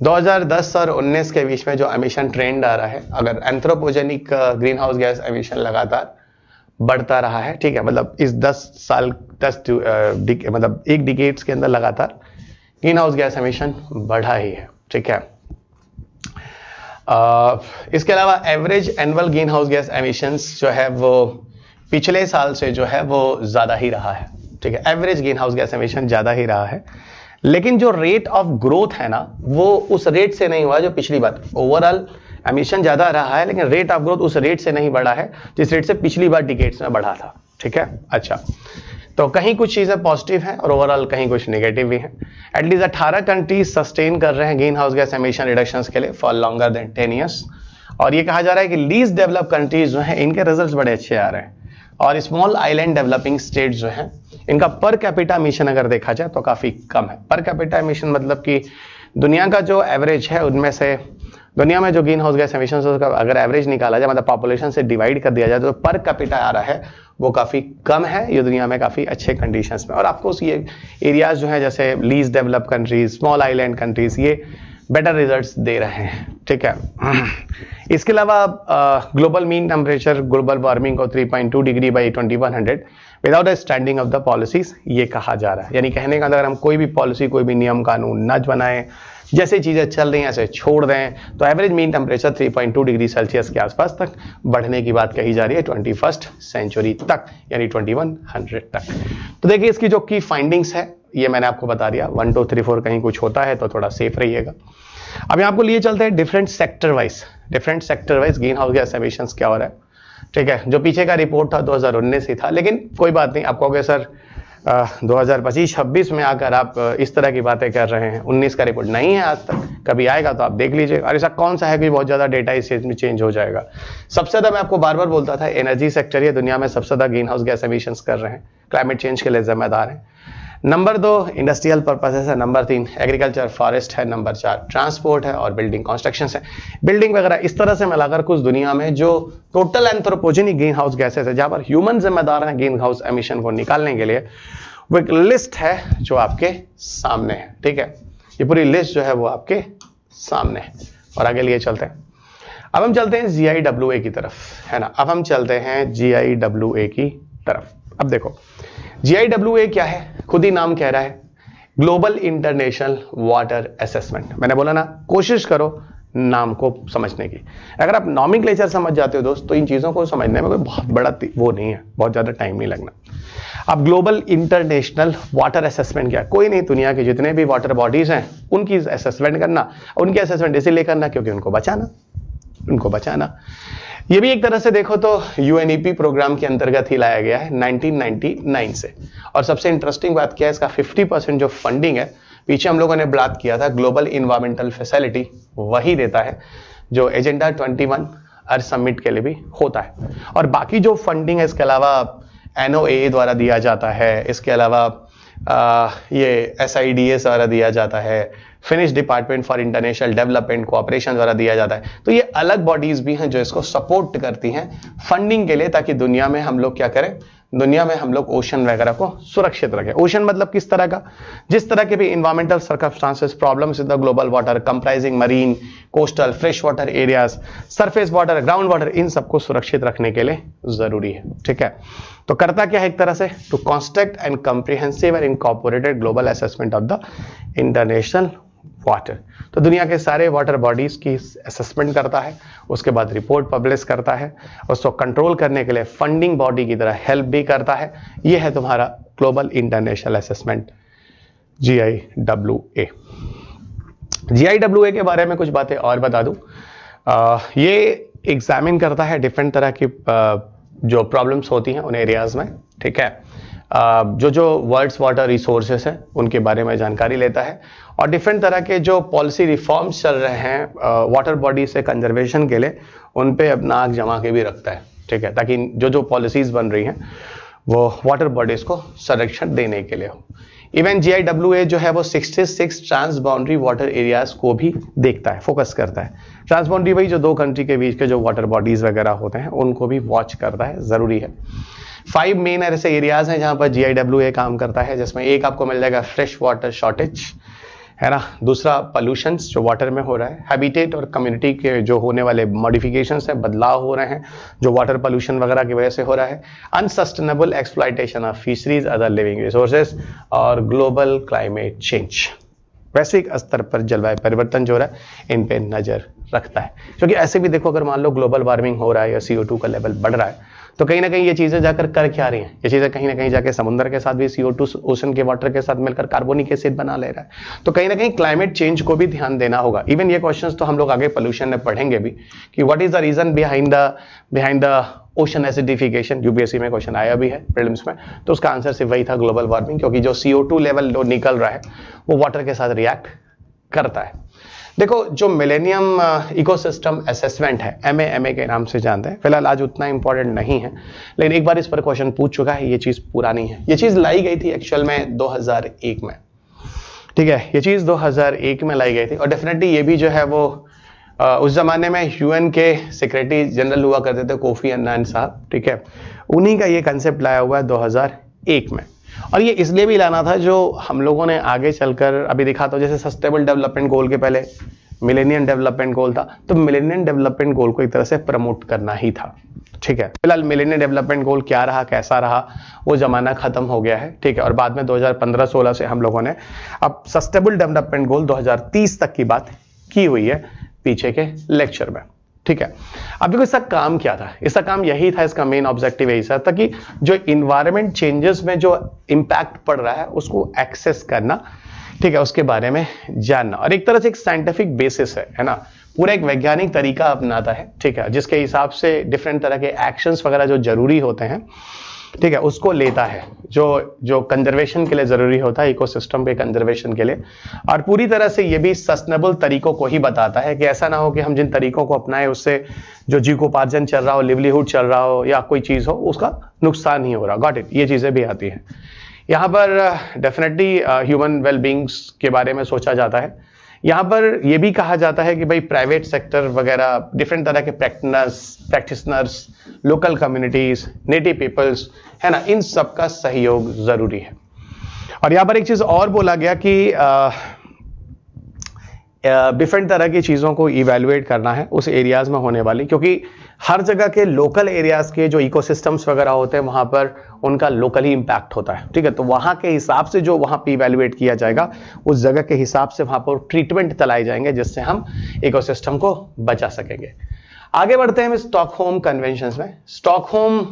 2010 और 19 के बीच में जो एमिशन ट्रेंड आ रहा है, अगर anthropogenic green house gas emission लगातार बढ़ता रहा है, ठीक है, मतलब इस 10 साल मतलब एक डिकेड्स के अंदर लगातार ग्रीन हाउस गैस एमिशन बढ़ा ही है, ठीक है। इसके अलावा average annual green house gas emissions जो है वो पिछले साल से जो है वो ज्यादा ही रहा है, ठीक है। Average green house gas emission ज्यादा ही रहा है, लेकिन जो रेट ऑफ ग्रोथ है ना वो उस रेट से नहीं हुआ जो पिछली बार। ओवरऑल एमिशन ज्यादा रहा है, लेकिन रेट ऑफ ग्रोथ उस रेट से नहीं बढ़ा है जिस रेट से पिछली बार डिकेड्स में बढ़ा था, ठीक है। अच्छा, तो कहीं कुछ चीजें पॉजिटिव हैं और ओवरऑल कहीं कुछ नेगेटिव भी हैं। एटलीस्ट 18 कंट्रीज सस्टेन कर रहे हैं green house gas emission reductions के लिए फॉर लॉन्गर देन 10 ईयर्स। और ये कहा जा रहा है कि लीस्ट डेवलप कंट्रीज जो हैं इनके रिजल्ट्स बड़े अच्छे आ रहे हैं, और स्मॉल आइलैंड डेवलपिंग स्टेट्स जो हैं इनका पर कैपिटा एमिशन अगर देखा जाए तो काफी कम है। पर कैपिटा एमिशन मतलब कि दुनिया का जो एवरेज है उनमें से, दुनिया में जो ग्रीन हाउस गैस एमिशन उसका अगर एवरेज निकाला जाए, मतलब पॉपुलेशन से डिवाइड कर दिया जाए, तो पर कैपिटा आ रहा है वो काफी कम है। ये दुनिया में काफी अच्छे कंडीशंस में, और आपको ये एरियाज जो है जैसे least develop countries, small island countries, ये बेटर रिजल्ट्स दे रहे हैं, ठीक है। इसके अलावा global mean temperature, global warming को 3.2 degree by 2100 without a standing of the policies, ये कहा जा रहा है। यानी कहने का अगर हम कोई भी पॉलिसी, कोई भी नियम कानून न बनाएं, जैसे चीजें चल रही हैं ऐसे छोड़ दें, तो average mean temperature 3.2 degree Celsius के आसपास तक बढ़ने की बात कही जा रही है 21st सेंचुरी तक, यानी 2100 तक। तो देखिए इसकी जो की फाइंडिंग्स है ये मैंने आपको बता दिया। 1 2 3 4 कहीं कुछ होता है तो थोड़ा सेफ रहिएगा। अब यहाँ आपको लिए चलते हैं different sector wise green house gas emissions क्या हो रहा है, ठीक है। जो पीछे का रिपोर्ट था 2019 ही था, लेकिन कोई बात नहीं, आप कहोगे सर 2025-26 में आकर आप इस तरह की बातें कर रहे हैं, 19 का रिपोर्ट नहीं है आज तक, कभी आएगा तो आप देख लीजिए। और ऐसा कौन सा है कि बहुत ज्यादा डेटा इस चीज में चेंज हो जाएगा। सबसे ज्यादा मैं आपको बार बार बोलता था, एनर्जी सेक्टर ये दुनिया में सबसे ज्यादा ग्रीन हाउस गैस एमिशंस कर रहे हैं, क्लाइमेट चेंज के लिए जिम्मेदार है। नंबर 2 इंडस्ट्रियल पर्पसेस है, नंबर 3 एग्रीकल्चर फॉरेस्ट है, नंबर 4 ट्रांसपोर्ट है, और बिल्डिंग कंस्ट्रक्शन है। बिल्डिंग वगैरह इस तरह से मिलाकर कुछ दुनिया में जो total anthropogenic green house gases है, जहां पर ह्यूमन जिम्मेदार है ग्रीन हाउस एमिशन को निकालने के लिए, वो एक लिस्ट है जो आपके सामने है, ठीक है। ये पूरी लिस्ट जो है वो आपके सामने है। और आगे लिए चलते हैं, अब हम चलते हैं GIWA की तरफ, है ना। अब हम चलते हैं GIWA की तरफ। अब देखो GIWA क्या है, खुद ही नाम कह रहा है, ग्लोबल इंटरनेशनल वाटर असेसमेंट। मैंने बोला ना, कोशिश करो नाम को समझने की। अगर आप नॉमेनक्लेचर समझ जाते हो दोस्त, तो इन चीजों को समझने में कोई बहुत बड़ा वो नहीं है, बहुत ज्यादा टाइम नहीं लगना। अब ग्लोबल इंटरनेशनल वाटर असेसमेंट क्या है, कोई नहीं, दुनिया के जितने भी वाटर बॉडीज हैं उनकी असेसमेंट करना। उनकी असेसमेंट इसीलिए करना क्योंकि उनको बचाना। ये भी एक तरह से देखो तो UNEP प्रोग्राम के अंतर्गत ही लाया गया है 1999 से। और सबसे इंटरेस्टिंग बात क्या है, इसका 50% जो फंडिंग है, पीछे हम लोगों ने बात किया था, ग्लोबल इन्वायरमेंटल फैसिलिटी वही देता है, जो एजेंडा 21 अर्थ समिट के लिए भी होता है। और बाकी जो फंडिंग है इसके अलावा NOAA द्वारा दिया जाता है, इसके अलावा ये SIDS द्वारा दिया जाता है, finish department for international development cooperation द्वारा दिया जाता है। तो ये अलग बॉडीज भी हैं जो इसको सपोर्ट करती हैं फंडिंग के लिए, ताकि दुनिया में हम लोग क्या करें, दुनिया में हम लोग ओशन वगैरह को सुरक्षित रखें। ओशन मतलब किस तरह का, जिस तरह के भी environmental circumstances, problems in the global water comprising marine, coastal, fresh water areas, surface water, ground water, इन सबको सुरक्षित रखने के लिए जरूरी है, ठीक है। तो करता क्या है एक तरह से, to construct and comprehensive and incorporated global assessment of the international water. तो दुनिया के सारे वाटर बॉडीज की असेसमेंट करता है, उसके बाद रिपोर्ट पब्लिश करता है, उसको कंट्रोल करने के लिए फंडिंग बॉडी की तरह हेल्प भी करता है। ये है तुम्हारा global international assessment GIWA। GIWA के बारे में कुछ बातें और बता दूं। ये एग्जामिन करता है डिफरेंट तरह की जो प्रॉब्लम्स होती हैं उन एरियाज में, ठीक है। जो वर्ल्ड्स वाटर रिसोर्सेस हैं उनके बारे में जानकारी लेता है और डिफरेंट तरह के जो पॉलिसी रिफॉर्म्स चल रहे हैं वाटर बॉडी से कंजर्वेशन के लिए उन पे अपना आंख जमा के भी रखता है, ठीक है, ताकि जो पॉलिसीज बन रही हैं वो वाटर बॉडीज को संरक्षण देने के लिए हो। इवन GIWA जो है वो 66 ट्रांस बाउंड्री वाटर एरियाज को भी देखता है, फोकस करता है। ट्रांस बाउंड्री वही जो दो कंट्री के बीच के जो वाटर बॉडीज वगैरह होते हैं उनको भी वॉच करता है, जरूरी है। 5 मेन ऐसे एरियाज हैं जहां पर GIWA काम करता है, जिसमें एक आपको मिल जाएगा फ्रेश वाटर शॉर्टेज, है ना। दूसरा पॉल्यूशंस जो वाटर में हो रहा है, हैबिटेट और कम्युनिटी के जो होने वाले मॉडिफिकेशंस है, बदलाव हो रहे हैं जो वाटर पॉल्यूशन वगैरह की वजह से हो रहा है, unsustainable exploitation of fisheries other living resources और ग्लोबल क्लाइमेट चेंज। वैश्विक स्तर पर जलवायु परिवर्तन जो हो रहा है इन पे नजर रखता है, क्योंकि ऐसे भी देखो अगर मान लो ग्लोबल वार्मिंग हो रहा है या CO2 का लेवल बढ़ रहा है तो कहीं ना कहीं ये चीजें जाकर कर क्या रही हैं, ये चीजें कहीं ना कहीं जाके समुद्र के साथ भी CO2 ओशन के वाटर के साथ मिलकर कार्बोनिक एसिड बना ले रहा है। तो कहीं ना कहीं क्लाइमेट चेंज को भी ध्यान देना होगा। इवन ये क्वेश्चंस तो हम लोग आगे पोल्यूशन में पढ़ेंगे भी कि what is the reason behind the ocean acidification. UPSC में क्वेश्चन आया भी है प्रीलिम्स में, तो उसका आंसर सिर्फ वही था, ग्लोबल वार्मिंग, क्योंकि जो CO2 लेवल जो निकल रहा है वो वाटर के साथ रिएक्ट करता है। देखो जो मिलेनियम इकोसिस्टम असेसमेंट है, MAMA के नाम से जानते हैं, फिलहाल आज उतना इंपॉर्टेंट नहीं है, लेकिन एक बार इस पर क्वेश्चन पूछ चुका है, ये चीज पुरानी है। ये चीज लाई गई थी एक्चुअल में 2001 में, ठीक है, ये चीज 2001 में लाई गई थी। और डेफिनेटली ये भी जो है वो उस जमाने में UN के सेक्रेटरी जनरल हुआ करते थे कोफी अन्नान साहब, ठीक है, उन्हीं का ये कंसेप्ट लाया हुआ है 2001 में। और ये इसलिए भी लाना था जो हम लोगों ने आगे चलकर अभी दिखा, तो जैसे सस्टेनेबल डेवलपमेंट गोल के पहले मिलेनियम डेवलपमेंट गोल था, तो मिलेनियम डेवलपमेंट गोल को एक तरह से प्रमोट करना ही था, ठीक है। फिलहाल मिलेनियम डेवलपमेंट गोल क्या रहा, कैसा रहा, वो जमाना खत्म हो गया है, ठीक है। और बाद में 2015-16 से हम लोगों ने अब सस्टेनेबल डेवलपमेंट गोल 2030 तक की बात की हुई है पीछे के लेक्चर में, ठीक है। अब देखो इसका काम क्या था, इसका काम यही था, इसका मेन ऑब्जेक्टिव यही था कि जो इन्वायरमेंट चेंजेस में जो इंपैक्ट पड़ रहा है उसको एक्सेस करना, ठीक है, उसके बारे में जानना, और एक तरह से एक साइंटिफिक बेसिस है ना, पूरा एक वैज्ञानिक तरीका अपनाता है, ठीक है, जिसके हिसाब से डिफरेंट तरह के एक्शंस वगैरह जो जरूरी होते हैं, ठीक है, उसको लेता है, जो कंजर्वेशन के लिए जरूरी होता है, इकोसिस्टम के कंजर्वेशन के लिए। और पूरी तरह से ये भी सस्टेनेबल तरीकों को ही बताता है कि ऐसा ना हो कि हम जिन तरीकों को अपनाएं उससे जो जीविकोपार्जन चल रहा हो, लिवलीहुड चल रहा हो या कोई चीज हो उसका नुकसान ही हो रहा। गॉट इट, ये चीजें भी आती हैं यहाँ पर। डेफिनेटली ह्यूमन वेलबींग्स के बारे में सोचा जाता है। यहाँ पर यह भी कहा जाता है कि भाई प्राइवेट सेक्टर वगैरह, डिफरेंट तरह के practitioners, local communities, native peoples, है ना, इन सब का सहयोग जरूरी है। और यहाँ पर एक चीज और बोला गया कि डिफरेंट तरह की चीजों को इवेल्युएट करना है उस एरियाज में होने वाली, क्योंकि हर जगह के लोकल एरियाज के जो इकोसिस्टम्स वगैरह होते हैं वहां पर उनका लोकली इंपैक्ट होता है, ठीक है। तो वहां के हिसाब से जो वहां पे इवेल्युएट किया जाएगा उस जगह के हिसाब से वहां पर ट्रीटमेंट चलाए जाएंगे जिससे हम इकोसिस्टम को बचा सकेंगे। आगे बढ़ते हैं स्टॉकहोम कन्वेंशन में। Stockholm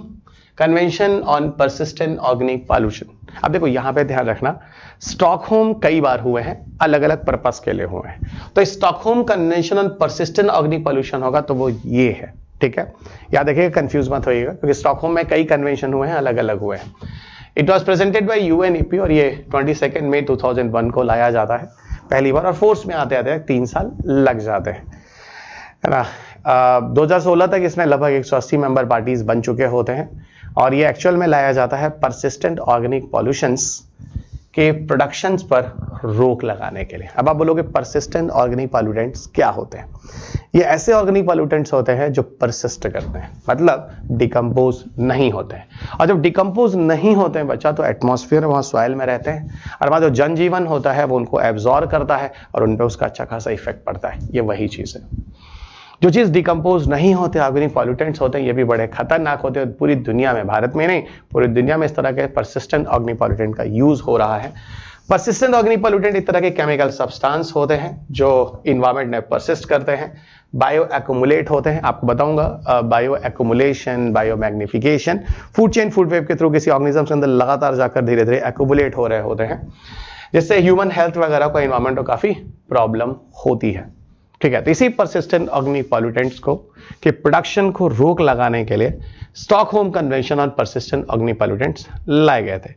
convention on persistent organic pollution. अब देखो यहां पे ध्यान रखना, स्टॉकहोम कई बार हुए हैं, अलग अलग पर्पस के लिए हुए हैं। तो Stockholm convention on persistent organic pollution होगा तो वो ये है, ठीक है। याद रखिएगा, कंफ्यूज मत होइएगा, क्योंकि स्टॉकहोम में कई कन्वेंशन हुए हैं, अलग अलग हुए हैं। It was presented by UNEP और ये 22 मई 2001 को लाया जाता है पहली बार, और फोर्स में आते आते 3 साल लग जाते हैं, है ना। 2016 तक इसमें लगभग 180 मेंबर पार्टीज बन चुके होते हैं, और ये एक्चुअल में लाया जाता है परसिस्टेंट ऑर्गेनिक पॉल्यूशंस के प्रोडक्शंस पर रोक लगाने के लिए। अब आप बोलोगे परसिस्टेंट ऑर्गेनिक पॉल्यूटेंट्स क्या होते हैं? ये ऐसे ऑर्गेनिक पॉल्यूटेंट्स होते हैं जो परसिस्ट करते हैं, मतलब डिकम्पोज नहीं होते हैं। और जब डिकम्पोज नहीं होते हैं बच्चा, तो एटमॉस्फेयर वहाँ सॉइल में रहते हैं, और वहाँ जो जनजीवन होता है वो उनको एब्जॉर्ब करता है और उन पर उसका अच्छा खासा इफेक्ट पड़ता है। ये वही चीज़ है। जो चीज़ डिकम्पोज नहीं होते, ऑर्गेनिक पॉल्यूटेंट्स होते हैं, ये भी बड़े खतरनाक होते हैं। पूरी दुनिया में, भारत में नहीं, पूरी दुनिया में इस तरह के परसिस्टेंट ऑर्गेनिक पॉल्यूटेंट का यूज हो रहा है। परसिस्टेंट ऑर्गेनिक पॉल्यूटेंट एक तरह के केमिकल सब्सटेंस होते हैं जो इन्वायरमेंट में परसिस्ट करते हैं, बायो एक्यूमुलेट होते हैं। आपको बताऊंगा bio accumulation, bio magnification, food chain, food web के थ्रू किसी ऑर्गेनिज्म के अंदर लगातार जाकर धीरे धीरे एक्यूमुलेट हो रहे होते हैं, जिससे ह्यूमन हेल्थ वगैरह को, इन्वायरमेंट को काफी प्रॉब्लम होती है। ठीक है, तो इसी परसिस्टेंट ऑर्गेनिक पॉल्यूटेंट्स को के प्रोडक्शन को रोक लगाने के लिए Stockholm convention on persistent organic pollutants लाए गए थे।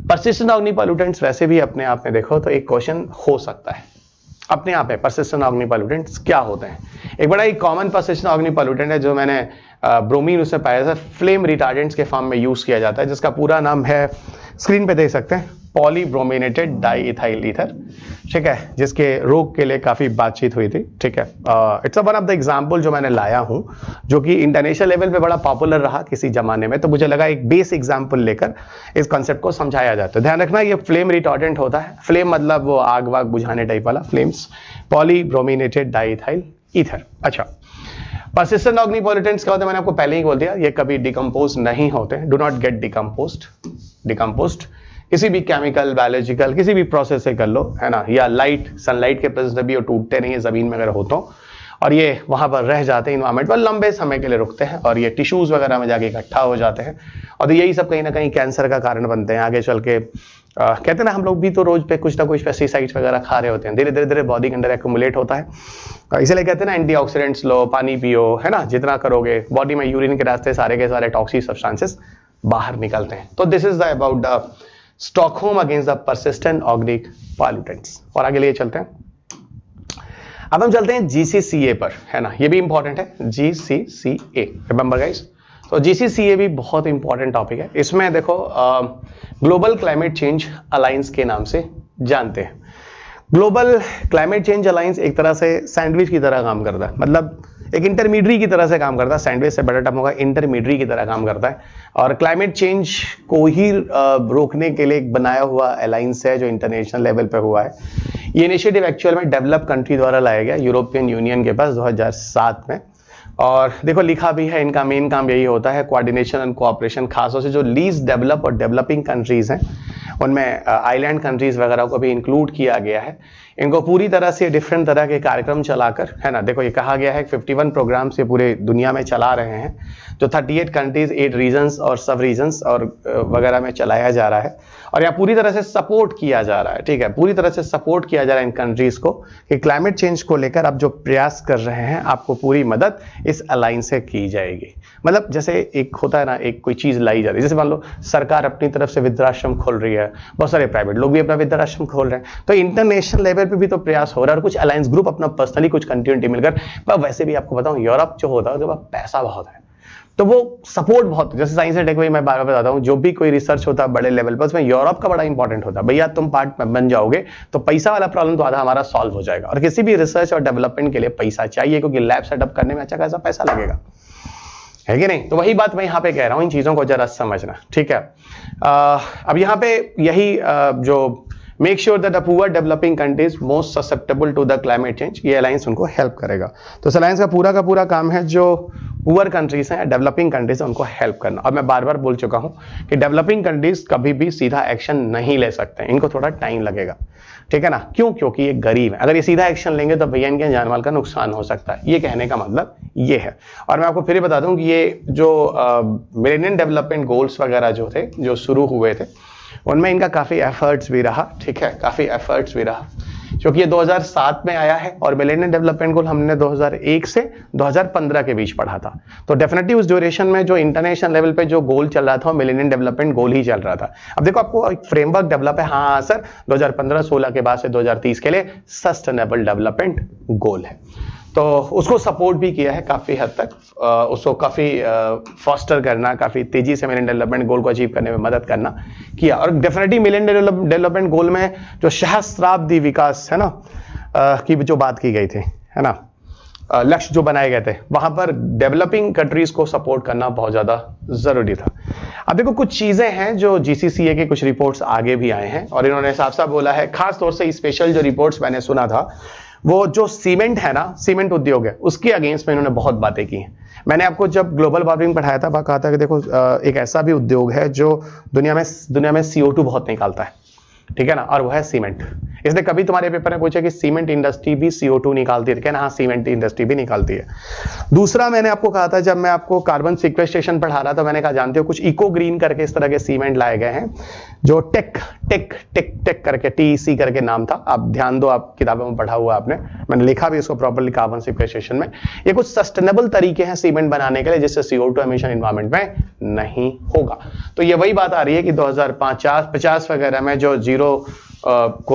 परसिस्टेंट ऑर्गेनिक पॉल्यूटेंट्स वैसे भी अपने आप में देखो तो एक क्वेश्चन हो सकता है अपने आप है, परसिस्टेंट ऑर्गेनिक पॉल्यूटेंट्स क्या होते हैं। एक बड़ा ही कॉमन परसिस्टेंट ऑर्गेनिक पॉल्यूटेंट है जो मैंने ब्रोमीन उसमें पाया था, फ्लेम रिटार्डेंट्स के फॉर्म में यूज किया जाता है, जिसका पूरा नाम है, स्क्रीन पे देख सकते हैं, पॉलीब्रोमिनेटेड डाईइथाइल ईथर। ठीक है, जिसके रोग के लिए काफी बातचीत हुई थी। ठीक है, it's one of the example जो मैंने लाया हूं, जो कि इंटरनेशनल लेवल पे बड़ा पॉपुलर रहा किसी जमाने में, तो मुझे लगा एक बेस एग्जांपल लेकर इस कॉन्सेप्ट को समझाया जाता है। ध्यान रखना ये फ्लेम रिटार्डेंट होता है, फ्लेम मतलब वो आग वाग बुझाने टाइप वाला फ्लेम्स, पॉलीब्रोमिनेटेड डाईइथाइल ईथर। अच्छा, परसिस्टेंट ऑर्गेनिक पॉल्यूटेंट्स क्या होते हैं, मैंने आपको पहले ही बोल दिया, ये कभी डिकम्पोज नहीं होते, डू नॉट गेट डिकम्पोज्ड किसी भी केमिकल, बायोलॉजिकल, किसी भी प्रोसेस से कर लो, है ना, या लाइट, सनलाइट के प्रेजेंस में भी वो टूटते नहीं है जमीन में अगर हो तो, और ये वहां पर रह जाते हैं इन्वायरमेंट पर, लंबे समय के लिए रुकते हैं और ये टिश्यूज वगैरह में जाके इकट्ठा हो जाते हैं, और यही सब कहीं ना कहीं कैंसर का कारण बनते हैं आगे चल के। कहते हैं ना, हम लोग भी तो रोज पे कुछ ना कुछ पेस्टिसाइड्स वगैरह खा रहे होते हैं, धीरे धीरे बॉडी के अंदर एक्यूमुलेट होता है। इसलिए कहते हैं ना, एंटीऑक्सीडेंट्स लो, पानी पियो, है ना, जितना करोगे बॉडी में यूरिन के रास्ते सारे के सारे टॉक्सिक सब्सटेंसेस बाहर निकलते हैं। तो this is the about the Stockholm against the persistent organic pollutants. और आगे लिए चलते हैं, अब हम चलते हैं GCCA पर, है ना, ये भी इंपॉर्टेंट है, GCCA, रिमेंबर गाइस। तो GCCA भी बहुत इंपॉर्टेंट टॉपिक है। इसमें देखो ग्लोबल क्लाइमेट चेंज अलायंस के नाम से जानते हैं। ग्लोबल क्लाइमेट चेंज अलायंस एक तरह से सैंडविच की तरह काम करता है, मतलब एक इंटरमीडिएट की तरह से काम करता है, सैंडविच से बेटर टर्म होगा, इंटरमीडिएट की तरह काम करता है, और क्लाइमेट चेंज को ही रोकने के लिए एक बनाया हुआ अलायंस है जो इंटरनेशनल लेवल पे हुआ है। ये इनिशिएटिव एक्चुअल में डेवलप कंट्री द्वारा लाया गया, यूरोपियन यूनियन के पास 2007 में। और देखो लिखा भी है, इनका मेन काम यही होता है, कोऑर्डिनेशन एंड कोऑपरेशन, खासतौर से जो लीस्ट डेवलप और डेवलपिंग कंट्रीज हैं उनमें आइलैंड कंट्रीज वगैरह को भी इंक्लूड किया गया है। इनको पूरी तरह से डिफरेंट तरह के कार्यक्रम चलाकर, है ना, देखो ये कहा गया है 51 प्रोग्राम्स ये पूरे दुनिया में चला रहे हैं, जो 38 कंट्रीज, 8 रीजन्स और सब रीजन्स और वगैरह में चलाया जा रहा है, और यहाँ पूरी तरह से सपोर्ट किया जा रहा है। ठीक है, पूरी तरह से सपोर्ट किया जा रहा है इन कंट्रीज को कि क्लाइमेट चेंज को लेकर आप जो प्रयास कर रहे हैं, आपको पूरी मदद इस अलायंस से की जाएगी। मतलब जैसे एक होता है ना, एक कोई चीज लाई जा रही है, जैसे मान लो सरकार अपनी तरफ से वृद्धाश्रम खोल रही है, बहुत सारे प्राइवेट लोग भी अपना वृद्धाश्रम खोल रहे हैं, तो इंटरनेशनल लेवल पे भी तो प्रयास हो रहा है, और कुछ अलायंस ग्रुप अपना पर्सनली कुछ कंट्री मिलकर। पर वैसे भी आपको बताऊं, यूरोप जो होता है उसके पास पैसा बहुत है, तो वो सपोर्ट बहुत, जैसे साइंस एंड टेक में मैं बार बार बताता हूं, जो भी कोई रिसर्च होता है बड़े लेवल पर, उसमें यूरोप का बड़ा इंपॉर्टेंट होता है। भैया तुम पार्ट में बन जाओगे तो पैसा वाला प्रॉब्लम तो आधा हमारा सॉल्व हो जाएगा, और किसी भी रिसर्च और डेवलपमेंट के लिए पैसा चाहिए, क्योंकि लैब सेटअप करने में अच्छा खासा पैसा लगेगा, है कि नहीं। तो वही बात मैं यहाँ पे कह रहा हूं, इन चीजों को जरा समझना। ठीक है, अब यहाँ पे यही जो make sure that the poor developing countries most susceptible to the climate change, ये अलायंस उनको हेल्प करेगा। तो इस अलायंस का पूरा काम है जो पुअर कंट्रीज हैं, डेवलपिंग कंट्रीज हैं, उनको हेल्प करना। अब मैं बार बार बोल चुका हूं कि डेवलपिंग कंट्रीज कभी भी सीधा एक्शन नहीं ले सकते, इनको थोड़ा टाइम लगेगा। ठीक है ना, क्यों? क्योंकि ये गरीब है, अगर ये सीधा एक्शन लेंगे तो भैया इनके जान माल का नुकसान हो सकता है। ये कहने का मतलब ये है। और मैं आपको फिर बता दूं कि ये जो मिलेनियम डेवलपमेंट गोल्स वगैरह जो थे, जो शुरू हुए थे, उनमें इनका काफी एफर्ट्स भी रहा। ठीक है, काफी एफर्ट्स भी रहा, क्योंकि ये 2007 में आया है, और मिलेनियम डेवलपमेंट गोल हमने 2001 से 2015 के बीच पढ़ा था। तो डेफिनेटली उस ड्यूरेशन में जो इंटरनेशनल लेवल पे जो गोल चल रहा था, मिलेनियम डेवलपमेंट गोल ही चल रहा था। अब देखो आपको एक फ्रेमवर्क डेवलप है, हाँ सर, 2015-16 के बाद से 2030 के लिए सस्टेनेबल डेवलपमेंट गोल है, तो उसको सपोर्ट भी किया है काफी हद तक, उसको काफी फॉस्टर करना, काफी तेजी से मिलेनियम डेवलपमेंट गोल को अचीव करने में मदद करना किया। और डेफिनेटली मिलेनियम डेवलपमेंट गोल में जो सहस्त्राब्दी विकास है ना की जो बात की गई थी, है ना, लक्ष्य जो बनाए गए थे, वहां पर डेवलपिंग कंट्रीज को सपोर्ट करना बहुत ज्यादा जरूरी था। अब देखो कुछ चीजें हैं जो GCCA के कुछ रिपोर्ट्स आगे भी आए हैं, और इन्होंने साफ साफ बोला है, खास तौर से स्पेशल जो रिपोर्ट्स मैंने सुना था, वो जो सीमेंट है ना, सीमेंट उद्योग है, उसके अगेंस्ट में इन्होंने बहुत बातें की हैं। मैंने आपको जब ग्लोबल वार्मिंग पढ़ाया था, वहां कहा था कि देखो एक ऐसा भी उद्योग है जो दुनिया में CO2 बहुत निकालता है। ठीक है ना, और वो है सीमेंट। इसने कभी तुम्हारे पेपर में पूछा कि सीमेंट इंडस्ट्री भी CO2 निकालती है, कहना हाँ सीमेंट इंडस्ट्री भी निकालती है। दूसरा मैंने आपको कहा था, जब मैं आपको कार्बन सिक्वेस्ट्रेशन पढ़ा रहा था, मैंने कहा जानते हो कुछ इको ग्रीन करके इस तरह के सीमेंट लाए गए हैं, जो टेक टेक टेक टेक करके TEC करके नाम था, आप ध्यान दो, आप किताबों में पढ़ा हुआ आपने, मैंने लिखा भी इसको प्रॉपर्ली कार्बन सिक्वेस्ट्रेशन में। ये कुछ सस्टेनेबल तरीके हैं सीमेंट बनाने के लिए जिससे CO2 एमिशन एनवायरमेंट में नहीं होगा। तो ये वही बात आ रही है कि 2050 वगैरह में जो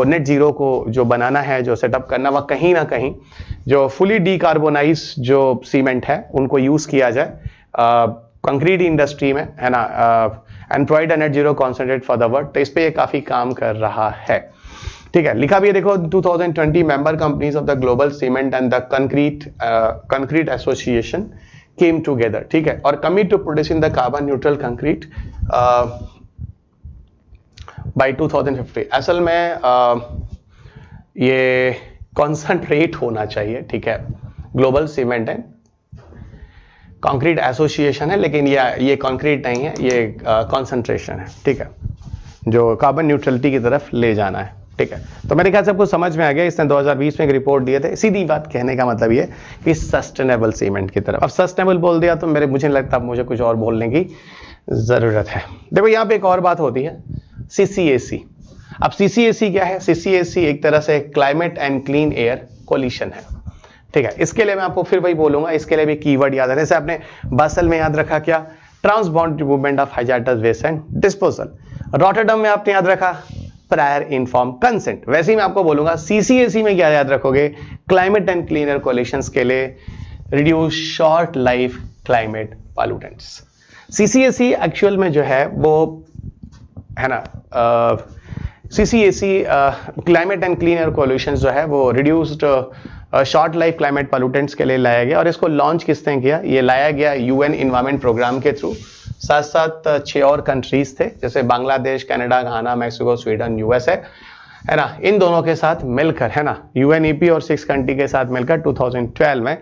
नेट जीरो को जो बनाना है, जो सेटअप करना, वह कहीं ना कहीं जो फुली डीकार्बोनाइज जो सीमेंट है उनको यूज किया जाए कंक्रीट इंडस्ट्री में, है ना, and provide net zero concentrate for the world. तो इस पे ये काफी काम कर रहा है, ठीक है। लिखा भी है देखो, 2020 member companies of the global cement and the concrete association came together, ठीक है, और commit to producing the carbon neutral concrete by 2050। असल में ये कॉन्सेंट्रेट होना चाहिए, ठीक है, global cement and concrete association है, लेकिन ये कंक्रीट नहीं है, ये कॉन्सेंट्रेशन है, ठीक है, जो कार्बन न्यूट्रलिटी की तरफ ले जाना है, ठीक है। तो मेरे ख्याल से आपको समझ में आ गया। इसने 2020 में एक रिपोर्ट दिए थे। सीधी बात कहने का मतलब ये कि सस्टेनेबल सीमेंट की तरफ। अब सस्टेनेबल बोल दिया तो मुझे नहीं लगता अब मुझे कुछ और बोलने की जरूरत है। देखो यहाँ पे एक और बात होती है, CCAC। अब CCAC क्या है? CCAC एक तरह से climate and clean air coalition है, ठीक है। इसके लिए मैं आपको फिर वही बोलूंगा, इसके लिए भी कीवर्ड याद है। जैसे आपने बासल में याद रखा क्या? Transboundary movement of hazardous waste and disposal. Rotterdam में आपने याद रखा प्रायर इन्फॉर्म कंसेंट। वैसे ही मैं आपको बोलूंगा CCAC में क्या याद रखोगे? Climate and clean air collisions के लिए reduce short life climate pollutants. CCAC actual में जो है वो है ना, CCAC climate and clean air collisions जो है वो reduced short life climate pollutants के लिए लाया गया। और इसको लॉन्च किसने किया? ये लाया गया UN इन्वायरमेंट प्रोग्राम के थ्रू। साथ साथ 6 और कंट्रीज थे, जैसे बांग्लादेश, कनाडा, घाना, मैक्सिको, स्वीडन, USA, है ना, इन दोनों के साथ मिलकर, है ना, UNEP और 6 कंट्री के साथ मिलकर 2012 में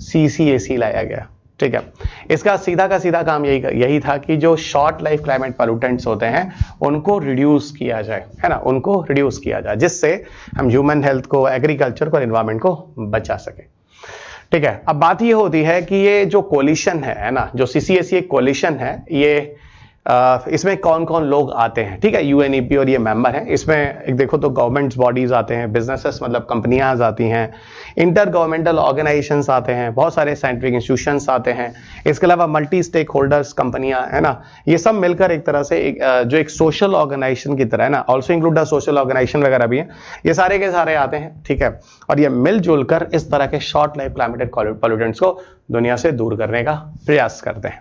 CCAC लाया गया, ठीक है। इसका सीधा का सीधा काम यही था कि जो शॉर्ट लाइफ क्लाइमेट पॉल्यूटेंट्स होते हैं उनको रिड्यूस किया जाए, है ना, उनको रिड्यूस किया जाए, जिससे हम ह्यूमन हेल्थ को, एग्रीकल्चर को, एनवायरमेंट को बचा सके, ठीक है। अब बात ये होती है कि ये जो कोलिशन है ना, जो CCAC एक कोलिशन है, ये इसमें कौन कौन लोग आते हैं, ठीक है। UNEP और ये मेंबर हैं। इसमें एक देखो तो गवर्नमेंट्स बॉडीज आते हैं, बिजनेसेस मतलब कंपनियां आती हैं, इंटर गवर्नमेंटल ऑर्गेनाइजेशंस आते हैं, बहुत सारे साइंटिफिक इंस्टीट्यूशंस आते हैं, इसके अलावा मल्टी स्टेक होल्डर्स कंपनियां, है ना, ये सब मिलकर एक तरह से जो एक सोशल ऑर्गेनाइजेशन की तरह, है ना, also include the social organisation वगैरह भी है, ये सारे के सारे आते हैं, ठीक है। और ये मिलजुल कर इस तरह के शॉर्ट लाइफ क्लाइमेट पॉल्यूटेंट्स को दुनिया से दूर करने का प्रयास करते हैं।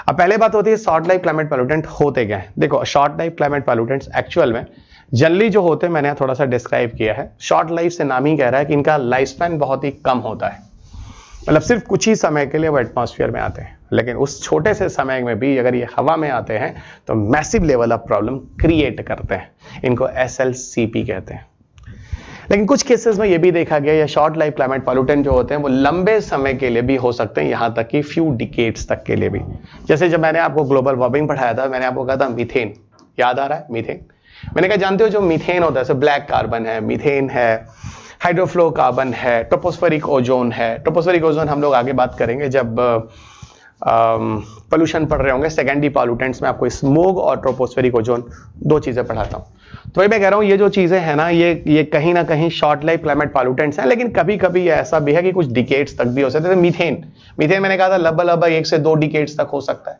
अब पहले बात होती है शॉर्ट लाइफ क्लाइमेट पॉल्यूटेंट होते क्या है। देखो, short life climate pollutants actual में जनरली जो होते हैं, मैंने थोड़ा सा डिस्क्राइब किया है। शॉर्ट लाइफ से नाम ही कह रहा है कि इनका लाइफ स्पैन बहुत ही कम होता है, मतलब सिर्फ कुछ ही समय के लिए वो एटमॉस्फेयर में आते हैं, लेकिन उस छोटे से समय में भी अगर ये हवा में आते हैं तो massive level of problem create करते हैं। इनको SLCP कहते हैं। लेकिन कुछ केसेस में ये भी देखा गया, ये शॉर्ट लाइफ क्लाइमेट पॉल्यूटेंट जो होते हैं वो लंबे समय के लिए भी हो सकते हैं, यहां तक कि फ्यू डिकेड्स तक के लिए भी। जैसे जब मैंने आपको ग्लोबल वार्मिंग पढ़ाया था, मैंने आपको कहा था मीथेन, याद आ रहा है मीथेन? मैंने कहा जानते हो जो मीथेन होता है, ब्लैक कार्बन है, मीथेन है, हाइड्रोफ्लोरोकार्बन है, ट्रोपोस्फेरिक ओजोन है। ट्रोपोस्फेरिक ओजोन हम लोग आगे बात करेंगे जब पोल्यूशन पढ़ रहे होंगे। सेकेंडरी पॉल्यूटेंट्स में आपको स्मोग और ट्रोपोस्फेरिक ओजोन 2 चीजें पढ़ाता हूं। तो वही मैं कह रहा हूं, ये जो चीजें हैं ना, ये कहीं ना कहीं शॉर्ट लाइफ क्लाइमेट पॉल्यूटेंट्स हैं, लेकिन कभी कभी ऐसा भी है कि कुछ डिकेड्स तक भी हो सकते हैं। मीथेन मैंने कहा था लगभग 1 से 2 डिकेड्स तक हो सकता है।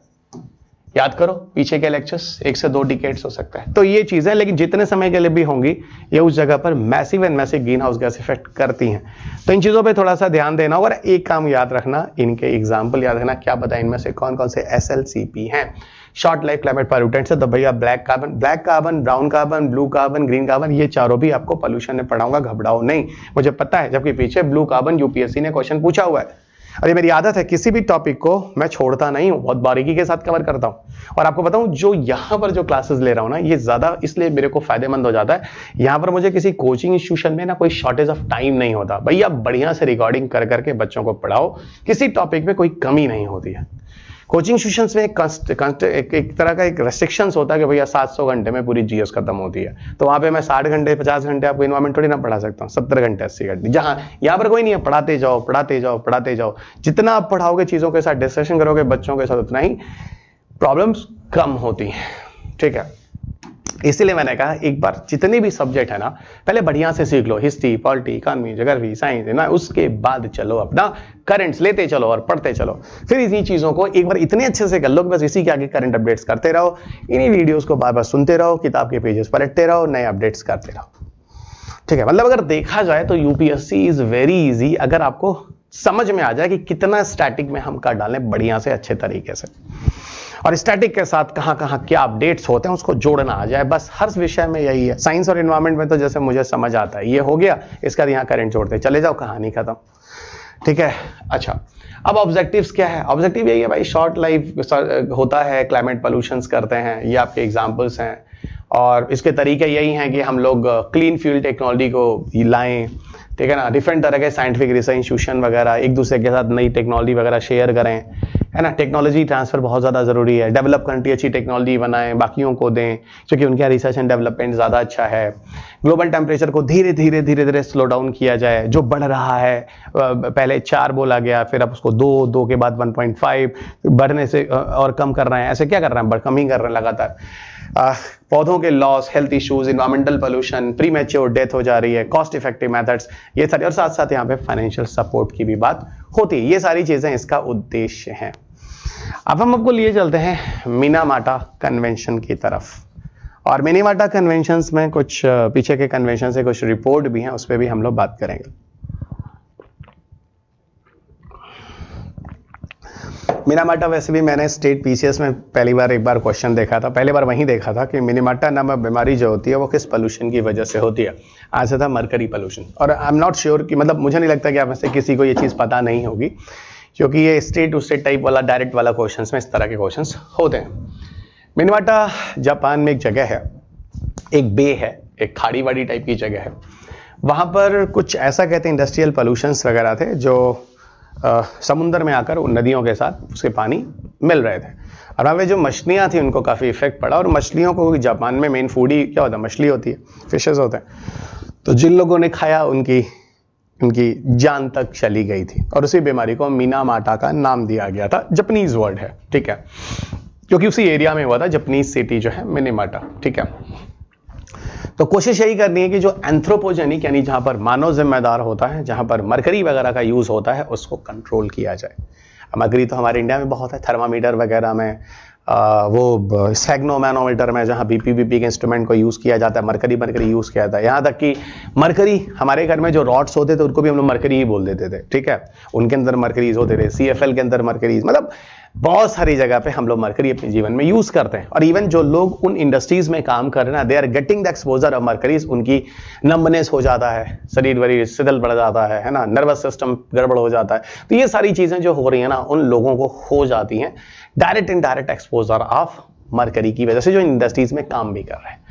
याद करो पीछे के लेक्चर्स, 1 से 2 डिकेड्स हो सकता है। तो ये चीजें, लेकिन जितने समय के लिए भी होंगी, ये उस जगह पर massive and massive green house gas effect करती हैं। तो इन चीजों पे थोड़ा सा ध्यान देना। और एक काम याद रखना, इनके एग्जाम्पल याद रखना, क्या बताएं इनमें से कौन कौन से SLCP हैं, शॉर्ट लाइफ क्लाइमेट पॉल्यूटेंट्स है। तो भैया black carbon, brown carbon, blue carbon, green carbon, ये चारों भी आपको पॉल्यूशन में पढ़ाऊंगा, घबराओ नहीं, मुझे पता है। जबकि पीछे ब्लू कार्बन UPSC ने क्वेश्चन पूछा हुआ है, और ये मेरी आदत है, किसी भी टॉपिक को मैं छोड़ता नहीं हूं, बहुत बारीकी के साथ कवर करता हूं। और आपको बताऊं, जो यहां पर जो क्लासेस ले रहा हूं ना, ये ज्यादा इसलिए मेरे को फायदेमंद हो जाता है। यहां पर मुझे किसी कोचिंग इंस्टीट्यूशन में ना कोई शॉर्टेज ऑफ टाइम नहीं होता। भैया बढ़िया से रिकॉर्डिंग कर करके बच्चों को पढ़ाओ, किसी टॉपिक पे कोई कमी नहीं होती है। कोचिंग इंस्टीट्यूशंस में एक तरह का एक रेस्ट्रिक्शंस होता है कि भैया 700 घंटे में पूरी जीएस खत्म होती है, तो वहां पे मैं 60 घंटे 50 घंटे आपको इन्वायरमेंट थोड़ी ना पढ़ा सकता हूँ, 70 घंटे 80 घंटे, जहां यहाँ पर कोई नहीं है, पढ़ाते जाओ पढ़ाते जाओ पढ़ाते जाओ, जितना आप पढ़ाओगे चीजों के साथ डिस्कशन करोगे बच्चों के साथ उतना ही प्रॉब्लम्स कम होती हैं, ठीक है। इसीलिए मैंने कहा एक बार जितने भी सब्जेक्ट है ना पहले बढ़िया से सीख लो, history polity economy geography science है ना, उसके बाद चलो अपना करंट्स लेते चलो और पढ़ते चलो, फिर इन्हीं चीजों को एक बार इतने अच्छे से कर लो कि बस इसी के आगे करंट अपडेट्स करते रहो, इन्हीं वीडियोस को बार बार सुनते रहो, किताब के पेजेस पलटते रहो, नए अपडेट्स करते रहो, ठीक है। मतलब अगर देखा जाए तो यूपीएससी इज वेरी इजी अगर आपको समझ में आ जाए कि कितना स्टैटिक में हम कर डालें बढ़िया से अच्छे तरीके से, और स्टैटिक के साथ कहां कहां क्या अपडेट्स होते हैं उसको जोड़ना आ जाए, बस हर विषय में यही है। साइंस और एनवायरनमेंट में तो जैसे मुझे समझ आता है ये हो गया, इसका यहाँ करंट जोड़ते चले जाओ, कहानी खत्म, ठीक है। अच्छा, अब ऑब्जेक्टिव्स क्या है? ऑब्जेक्टिव यही है भाई, शॉर्ट लाइफ होता है, क्लाइमेट पोल्यूशंस करते हैं, ये आपके एग्जांपल्स हैं, और इसके तरीके यही हैं कि हम लोग क्लीन फ्यूल टेक्नोलॉजी को लाएं, ठीक है ना, डिफरेंट तरह के साइंटिफिक रिसर्च इंस्टीट्यूशन वगैरह एक दूसरे के साथ नई टेक्नोलॉजी वगैरह शेयर करें, है ना। टेक्नोलॉजी ट्रांसफर बहुत ज़्यादा ज़रूरी है, डेवलप कंट्री अच्छी टेक्नोलॉजी बनाएं, बाकियों को दें क्योंकि उनका रिसर्च एंड डेवलपमेंट ज़्यादा अच्छा है। ग्लोबल टेम्परेचर को धीरे धीरे स्लो डाउन किया जाए, जो बढ़ रहा है, पहले 4 बोला गया, फिर अब उसको 2 के बाद 1.5 बढ़ने से और कम कर रहे हैं, ऐसे क्या कर रहे हैं, कम ही कर रहे हैं लगातार। पौधों के loss, health issues, environmental pollution, premature death हो जा रही है, कॉस्ट इफेक्टिव मेथड्स, ये सारी, और साथ साथ यहाँ पे फाइनेंशियल सपोर्ट की भी बात होती है। ये सारी चीजें इसका उद्देश्य हैं। अब हम आपको लिए चलते हैं मिनामाटा कन्वेंशन की तरफ, और मिनामाटा कन्वेंशंस में कुछ पीछे के कन्वेंशन से कुछ रिपोर्ट भी हैं, उस पर भी हम लोग बात करेंगे। मिनामाटा वैसे भी मैंने स्टेट पीसीएस में पहली बार एक बार क्वेश्चन देखा था, पहली बार वहीं देखा था कि मिनामाटा नामक बीमारी जो होती है वो किस पोल्यूशन की वजह से होती है। आज से था मरकरी पोल्यूशन, और आई एम नॉट श्योर कि मतलब मुझे नहीं लगता कि आप में से किसी को ये चीज़ पता नहीं होगी, क्योंकि ये स्टेट टू स्टेट टाइप वाला डायरेक्ट वाला क्वेश्चंस में इस तरह के क्वेश्चंस होते हैं। मिनामाटा जापान में एक जगह है, एक बे है, एक खाड़ी वाड़ी टाइप की जगह है, वहाँ पर कुछ ऐसा कहते हैं इंडस्ट्रियल पोल्यूशंस वगैरह थे जो समुद्र में आकर उन नदियों के साथ उसके पानी मिल रहे थे, और वहाँ पे जो मछलियाँ थी उनको काफ़ी इफेक्ट पड़ा, और मछलियों को जापान में मेन फूड ही क्या होता है, मछली होती है, फिशेस होते हैं, तो जिन लोगों ने खाया उनकी जान तक चली गई थी, और उसी बीमारी को मिनामाटा का नाम दिया गया था। जापानीज वर्ड है, ठीक है, क्योंकि उसी एरिया में हुआ था, जापानीज सिटी जो है मिनामाटा, ठीक है। तो कोशिश यही करनी है कि जो एंथ्रोपोजेनिक यानी जहां पर मानव जिम्मेदार होता है, जहां पर मरकरी वगैरह का यूज होता है, उसको कंट्रोल किया जाए। मरकरी तो हमारे इंडिया में बहुत है, थर्मामीटर वगैरह में, वो स्फेग्नोमैनोमीटर में जहाँ बीपी के इंस्ट्रूमेंट को यूज़ किया जाता है, मरकरी यूज़ किया जाता है। यहाँ तक कि मरकरी हमारे घर में जो रॉड्स होते थे उनको भी हम लोग मरकरी ही बोल देते थे, ठीक है, उनके अंदर मरकरीज होते थे, CFL के अंदर मरकरीज, मतलब बहुत सारी जगह पे हम लोग मरकरी अपने जीवन में यूज करते हैं। और इवन जो लोग उन इंडस्ट्रीज में काम कर रहे हैं, they are getting the exposure of mercuries, उनकी नंबनेस हो जाता है, शरीर वरीर शिथिल पड़ जाता है ना, नर्वस सिस्टम गड़बड़ हो जाता है। तो ये सारी चीजें जो हो रही है ना, उन लोगों को हो जाती हैं direct indirect exposure of mercury की वजह से, जो इंडस्ट्रीज में काम भी कर रहे हैं,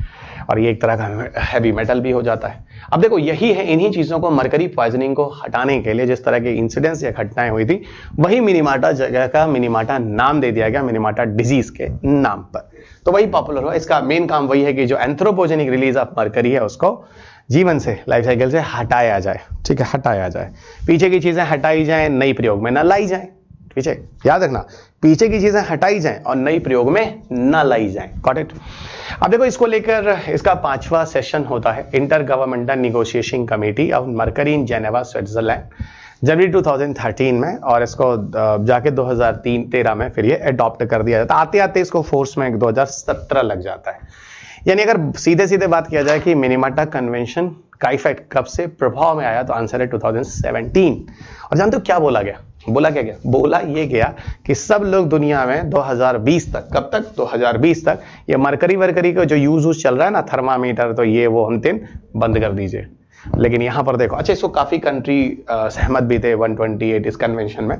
और ये एक तरह का हैवी मेटल भी हो जाता है। अब देखो यही है, इन्हीं चीजों को, मरकरी पॉइजनिंग को हटाने के लिए जिस तरह के इंसिडेंट्स या घटनाएं हुई थी, वही मिनामाटा जगह का मिनामाटा नाम दे दिया गया, मिनामाटा डिजीज के नाम पर। तो वही पॉपुलर हुआ। इसका मेन काम वही है कि जो एंथ्रोपोजेनिक रिलीज ऑफ मरकरी है उसको जीवन से, लाइफ साइकिल से हटाया जाए, ठीक है, हटाया जाए, पीछे की चीजें हटाई जाए, नई प्रयोग में न लाई जाए। पीछे याद रखना, पीछे की चीजें हटाई जाएं और नई प्रयोग में न लाई जाएं। Got it. अब देखो इसको लेकर इसका 5वां सेशन होता है, intergovernmental negotiation committee of mercury in Geneva Switzerland, जनवरी 2013 में, और इसको जाके 2013 में फिर ये अडॉप्ट कर दिया जाता है। आते आते इसको फोर्स में 2017 लग जाता है। यानी अगर सीधे सीधे बात किया जाए कि मिनामाटा कन्वेंशन का इफेक्ट कब से प्रभाव में आया, तो आंसर है 2017। और जानते हो क्या बोला गया? बोला क्या गया? बोला ये गया कि सब लोग दुनिया में 2020 तक, कब तक? 2020 तक ये मरकरी वर्करी का जो यूज चल रहा है ना, थर्मामीटर, तो ये वो अंतिम बंद कर दीजिए। लेकिन यहां पर देखो, अच्छा इसको काफी कंट्री सहमत भी थे, 128 इस कन्वेंशन में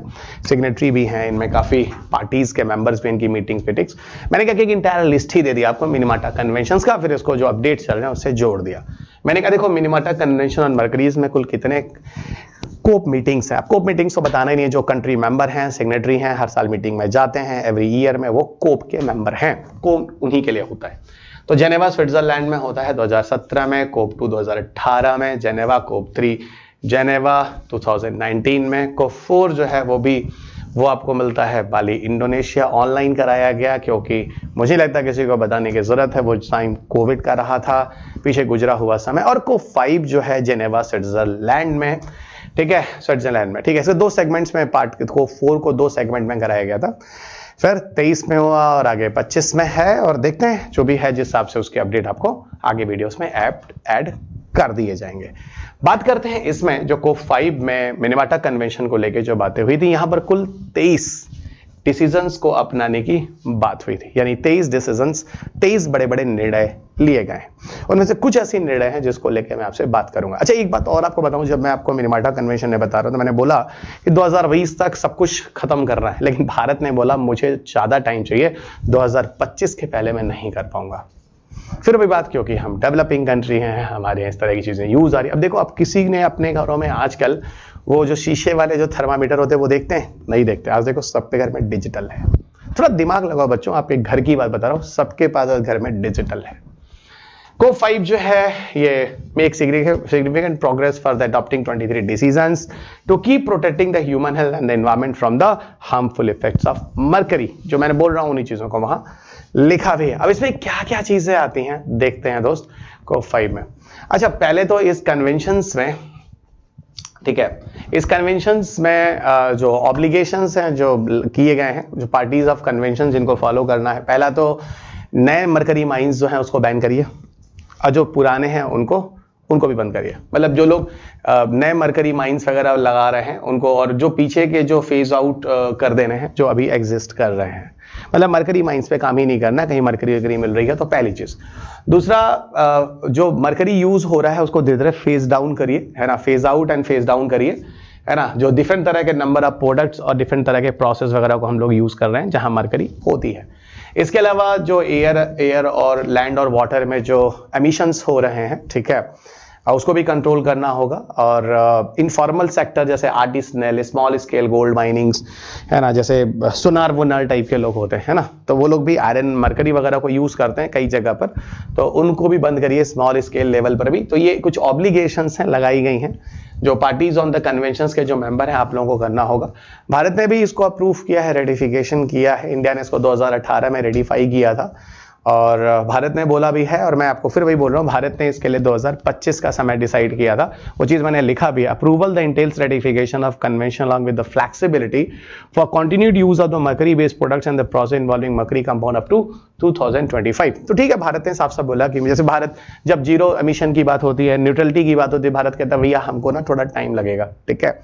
सिग्नेटरी भी हैं, इनमें काफी पार्टीज के मेंबर्स भी, इनकी मीटिंग्स। मैंने क्या कि इंटायर लिस्ट ही दे दिया आपको मिनामाटा कन्वेंशंस का, फिर इसको जो अपडेट चल रहे हैं उससे जोड़ दिया। मैंने कहा देखो मिनामाटा कन्वेंशन और मरकरीज में कुल कितने कोप मीटिंग्स है। कोप मीटिंग्स तो बताना ही नहीं है, जो कंट्री मेंबर हैं, सिग्नेटरी हैं, हर साल मीटिंग में जाते हैं, एवरी ईयर में वो कोप के मेंबर हैं, कोप उन्हीं के लिए होता है। तो जेनेवा स्विट्जरलैंड में होता है 2017 में, कोप 2 2018 में, जेनेवा कोप 3 जेनेवा 2019 में, कोप 4 जो है वो आपको मिलता है बाली इंडोनेशिया। ऑनलाइन कराया गया क्योंकि मुझे लगता है किसी को बताने की जरूरत है, वो टाइम कोविड का रहा था, पीछे गुजरा हुआ समय। और कोप 5 जो है जेनेवा स्विट्जरलैंड में, ठीक है, स्विट्जरलैंड में, ठीक है। इसे 2 सेगमेंट्स में पार्ट, कोप 4 को 2 सेगमेंट में कराया गया था, फिर 23 में हुआ और आगे 25 में है। और देखते हैं जो भी है, जिस हिसाब से उसकी अपडेट आपको आगे वीडियोस में ऐड कर दिए जाएंगे। बात करते हैं इसमें जो कोप 5 में मिनेमाटा कन्वेंशन को लेके जो बातें हुई थी, यहां पर कुल 23 डिसीजंस को अपनाने की बात हुई थी, यानी 23 डिसीजंस, 23 बड़े बड़े निर्णय लिए गए हैं। उनमें से कुछ ऐसे निर्णय हैं जिसको लेकर मैं आपसे बात करूंगा। अच्छा, एक बात और आपको बताऊं, जब मैं आपको मिनेमाटा कन्वेंशन में बता रहा हूं तो मैंने बोला कि 2020 तक सब कुछ खत्म करना है, लेकिन भारत ने बोला मुझे ज्यादा टाइम चाहिए, 2025 के पहले मैं नहीं कर पाऊंगा। फिर भी बात, क्योंकि हम डेवलपिंग कंट्री हैं, हमारे यहाँ इस तरह की चीजें यूज आ रही है। अब देखो, अब किसी ने अपने घरों में आजकल वो जो शीशे वाले जो थर्मामीटर होते हैं वो देखते हैं? नहीं देखते। आज देखो सबके घर में डिजिटल है। थोड़ा दिमाग लगाओ बच्चों, आपके घर की बात बता रहा हूं, सबके पास घर में डिजिटल है। कोप 5 जो है ये make significant progress for the adopting 23 decisions to keep protecting the human health and the environment from the harmful effects of mercury. जो मैंने बोल रहा हूं उन्हीं चीजों को वहां लिखा भी है। अब इसमें क्या क्या चीजें आती हैं देखते हैं दोस्त कोप 5 में। अच्छा, पहले तो इस कन्वेंशंस में, ठीक है, इस कन्वेंशंस में जो ऑब्लिगेशंस हैं जो किए गए हैं, जो पार्टीज ऑफ कन्वेंशन जिनको फॉलो करना है, पहला तो नए मरकरी माइंस जो हैं उसको बैन करिए, और जो पुराने हैं उनको भी बंद करिए। मतलब जो लोग नए मरकरी माइंस वगैरह लगा रहे हैं उनको, और जो पीछे के जो फेज आउट कर देने हैं जो अभी एग्जिस्ट कर रहे हैं, मतलब मरकरी माइंस पे काम ही नहीं करना, कहीं मरकरी वगैरह मिल रही है तो पहली चीज। दूसरा, जो मरकरी यूज हो रहा है उसको धीरे धीरे फेज डाउन करिए, है ना, phase out and phase down करिए, है ना। जो डिफरेंट तरह के नंबर ऑफ प्रोडक्ट्स और डिफरेंट तरह के प्रोसेस वगैरह को हम लोग यूज कर रहे हैं जहां मरकरी होती है। इसके अलावा जो एयर और लैंड और वाटर में जो एमिशंस हो रहे हैं, ठीक है, उसको भी कंट्रोल करना होगा। और इनफॉर्मल सेक्टर जैसे artisanal, small scale gold minings, है ना, जैसे सुनार वुनार टाइप के लोग होते हैं ना, तो वो लोग भी आयरन मरकरी वगैरह को यूज करते हैं कई जगह पर, तो उनको भी बंद करिए स्मॉल स्केल लेवल पर भी। तो ये कुछ ऑब्लिगेशंस हैं, लगाई गई हैं, जो पार्टीज ऑन द कन्वेंशंस के जो मेंबर हैं आप लोगों को करना होगा। भारत ने भी इसको अप्रूव किया है, रेटिफिकेशन किया है। इंडिया ने इसको 2018 में रेटिफाई किया था और भारत ने बोला भी है, और मैं आपको फिर वही बोल रहा हूँ, भारत ने इसके लिए 2025 का समय डिसाइड किया था। वो चीज मैंने लिखा भी, approval the entails ratification of convention along with the flexibility for continued use of the mercury based products and the process involving mercury compound up to 2025। तो ठीक है, भारत ने साफ साफ बोला कि जैसे भारत जब जीरो एमिशन की बात होती है, न्यूट्रलिटी की बात होती है, भारत कहता है भैया हमको ना थोड़ा टाइम लगेगा, ठीक है,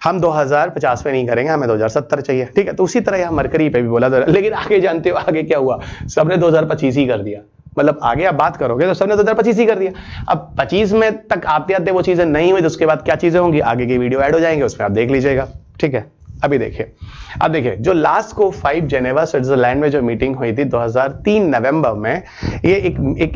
हम 2050 में नहीं करेंगे, हमें 2070 चाहिए, ठीक है। तो उसी तरह यहाँ मरकरी पे भी बोला था, लेकिन आगे जानते हो आगे क्या हुआ, सबने 2025 ही कर दिया। मतलब आगे आप बात करोगे तो सबने 2025 ही कर दिया। अब 25 में तक आते आते वो चीजें नहीं हुई, तो उसके बाद क्या चीजें होंगी, आगे की वीडियो ऐड हो जाएंगे, उसमें आप देख लीजिएगा, ठीक है। अभी देखिए जो लास्ट कोप 5 जेनेवा स्विट्जरलैंड में जो मीटिंग हुई थी 2003 नवंबर में, ये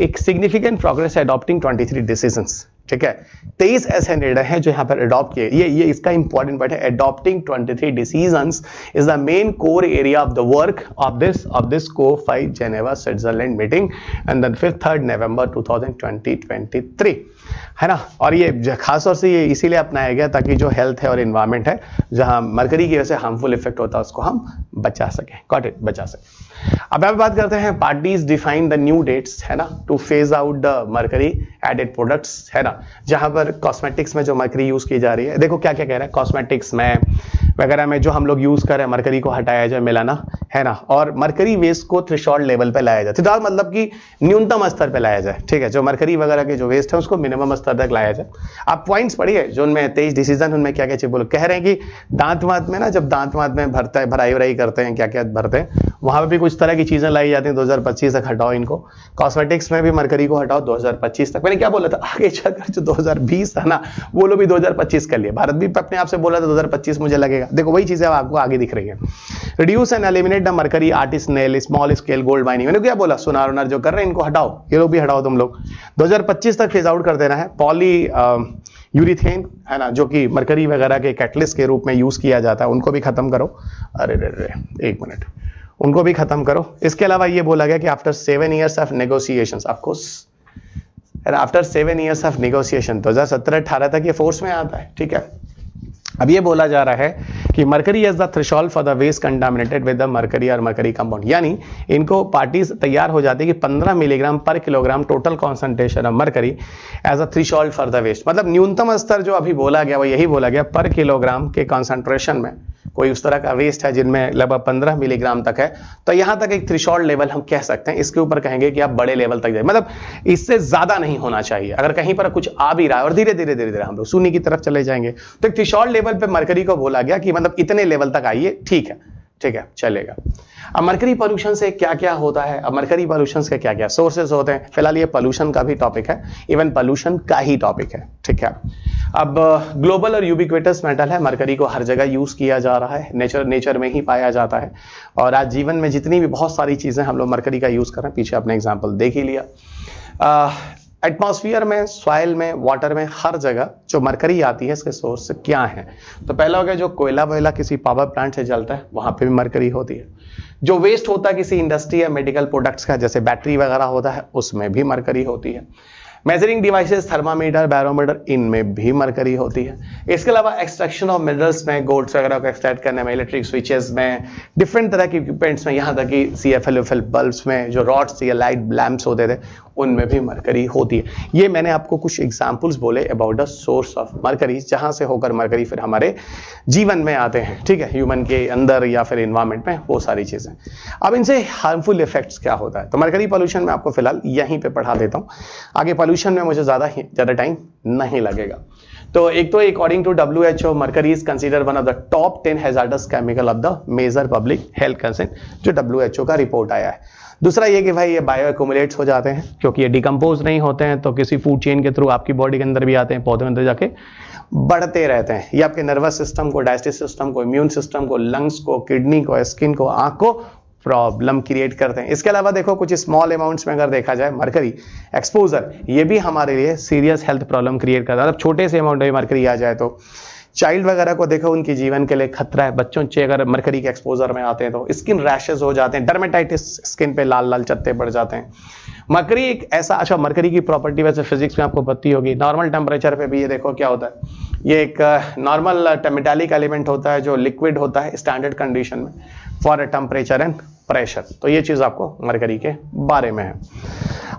एक सिग्निफिकेंट प्रोग्रेस है अडॉप्टिंग 23 डिसीजंस, ठीक है। 23 ऐसे निर्णय हैं जो यहाँ पर अडॉप्ट किए। ये इसका इंपॉर्टेंट पार्ट है, adopting 23 decisions is the main core area of the work of this COP 5 Geneva Switzerland meeting and then 3 November 2023, है ना। और ये खास तौर से ये इसीलिए अपनाया गया ताकि जो हेल्थ है और एनवायरमेंट है, जहां मरकरी की वजह से हार्मफुल इफेक्ट होता है, उसको हम बचा सके, गॉट इट, बचा सके। अब यहाँ बात करते हैं, parties define the new dates, है ना, to phase out the mercury added products, है ना, जहां पर कॉस्मेटिक्स में जो मरकरी यूज की जा रही है। देखो क्या क्या कह रहा है, कॉस्मेटिक्स में वगैरह में जो हम लोग यूज कर रहे हैं, मरकरी को हटाया जाए, मिलाना, है ना, और मरकरी वेस्ट को थ्रेशोल्ड लेवल पे लाया जाए, तो मतलब कि न्यूनतम स्तर पे लाया जाए, ठीक है। जो मरकरी वगैरह के जो वेस्ट है उसको मिनिमम स्तर तक लाया जाए। आप पॉइंट्स पढ़िए जो उनमें 23 डिसीजन, उनमें क्या क्या चीज बोलो, कह रहे हैं कि दांत वांत में ना, जब दांत वांत में भरता है, भराई वराई करते हैं, क्या क्या भरते हैं, वहां पर भी कुछ तरह की चीजें लाई जाती हैं, 2025 तक हटाओ इनको। कॉस्मेटिक्स में भी मरकरी को हटाओ 2025 तक। मैंने क्या बोला था, आगे चलकर जो 2020 था ना, वो लोग भी 2025 कर लिए। भारत भी अपने आप से बोला था 2025 मुझे लगेगा। देखो वही चीजें आपको आगे दिख रही है। Reduce and eliminate the mercury artisanal small scale gold mining. मैंने क्या बोला, सोनार वनार जो कर रहे हैं इनको हटाओ, ये लोग भी हटाओ, तुम लोग 2025 तक फेज आउट कर देना है। यूरिथेन है ना, जो कि मरकरी वगैरह के कैटलिस्ट के रूप में यूज किया जाता है, उनको भी खत्म करो। अरे रे रे, एक मिनट, उनको भी खत्म करो। इसके अलावा ये बोला गया कि after 7 years of negotiations, of course after 7 years of negotiation 2017-18 तक ये फोर्स में आता है, ठीक है। अब ये बोला जा रहा है कि mercury is the threshold for the waste contaminated with the mercury और मरकरी कंपाउंड, यानी इनको पार्टीज तैयार हो जाती है कि 15 मिलीग्राम पर kilogram total concentration of mercury as a threshold for the waste, मतलब न्यूनतम स्तर जो अभी बोला गया वो यही बोला गया पर किलोग्राम के कॉन्सेंट्रेशन में कोई उस तरह का वेस्ट है जिनमें लगभग 15 मिलीग्राम तक है, तो यहां तक एक थ्रेशोल्ड लेवल हम कह सकते हैं। इसके ऊपर कहेंगे कि आप बड़े लेवल तक जाए, मतलब इससे ज्यादा नहीं होना चाहिए। अगर कहीं पर कुछ आ भी रहा है और धीरे धीरे धीरे धीरे हम लोग शून्य की तरफ चले जाएंगे, तो एक थ्रेशोल्ड लेवल पे मरकरी को बोला गया कि मतलब इतने लेवल तक आइए, ठीक है, ठीक है, चलेगा। अब मरकरी पॉल्यूशन से क्या क्या होता है, अब मरकरी पॉल्यूशन के क्या क्या सोर्सेज होते हैं, फिलहाल ये पॉल्यूशन का भी टॉपिक है, इवन पॉल्यूशन का ही टॉपिक है, ठीक है। अब ग्लोबल और यूबिक्विटस मेटल है, मरकरी को हर जगह यूज किया जा रहा है, नेचर में ही पाया जाता है, और आज जीवन में जितनी भी बहुत सारी चीजें हम लोग मरकरी का यूज कर रहे हैं, पीछे आपने एग्जाम्पल देख ही लिया। एटमॉस्फेयर में, सॉइल में, वाटर में, हर जगह जो मरकरी आती है इसके सोर्स क्या है, तो पहला हो गया जो कोयला वोयला किसी पावर प्लांट से जलता है, वहां पे भी मरकरी होती है। जो वेस्ट होता है किसी इंडस्ट्री या मेडिकल प्रोडक्ट्स का, जैसे बैटरी वगैरह होता है, उसमें भी मरकरी होती है। मेजरिंग डिवाइसेस, थर्मामीटर, बैरोमीटर, इनमें भी मरकरी होती है। इसके अलावा एक्सट्रैक्शन ऑफ मिनरल्स में, गोल्ड्स वगैरह को एक्सट्रैक्ट करने में, इलेक्ट्रिक स्विचेस में, डिफरेंट तरह के इक्विपमेंट्स में, यहाँ तक कि CFL बल्ब्स में जो रॉड्स या लाइट लैंप्स होते थे उनमें भी मरकरी होती है। ये मैंने आपको कुछ एग्जांपल्स बोले about the source of mercury, जहां से होकर मरकरी फिर हमारे जीवन में आते हैं, ठीक है, ह्यूमन के अंदर या फिर एनवायरमेंट में, वो सारी चीजें। अब इनसे हार्मफुल इफेक्ट्स क्या होता है, तो मरकरी पॉल्यूशन में आपको फिलहाल यहीं पे पढ़ा देता हूं, आगे पॉल्यूशन में मुझे ज्यादा टाइम नहीं लगेगा। तो एक तो according to WHO mercury is consider one of the top 10 hazardous chemical of the major public health concern, जो WHO का रिपोर्ट आया है। दूसरा ये कि भाई ये बायो एक्यूमुलेट्स हो जाते हैं, क्योंकि ये डिकम्पोज नहीं होते हैं, तो किसी फूड चेन के थ्रू आपकी बॉडी के अंदर भी आते हैं, पौधे के अंदर जाके बढ़ते रहते हैं। ये आपके नर्वस सिस्टम को, डाइजेस्टिव सिस्टम को, इम्यून सिस्टम को, लंग्स को, किडनी को, स्किन को, आंख को प्रॉब्लम क्रिएट करते हैं। इसके अलावा देखो कुछ स्मॉल अमाउंट्स में अगर देखा जाए मरकरी एक्सपोजर, ये भी हमारे लिए सीरियस हेल्थ प्रॉब्लम क्रिएट करता है। मतलब छोटे से अमाउंट में मरकरी आ जाए तो चाइल्ड वगैरह को देखो, उनकी जीवन के लिए खतरा है। बच्चों से अगर मरकरी के एक्सपोजर में आते हैं तो स्किन रैशेस हो जाते हैं, डर्मेटाइटिस, स्किन पे लाल लाल चत्ते पड़ जाते हैं। मरकरी एक ऐसा, अच्छा मरकरी की प्रॉपर्टी वैसे फिजिक्स में आपको पता होगी, नॉर्मल टेम्परेचर पे भी ये देखो क्या होता है, ये एक नॉर्मल मेटालिक एलिमेंट होता है जो लिक्विड होता है स्टैंडर्ड कंडीशन में फॉर टेम्परेचर एंड प्रेशर। तो ये चीज आपको मरकरी के बारे में है।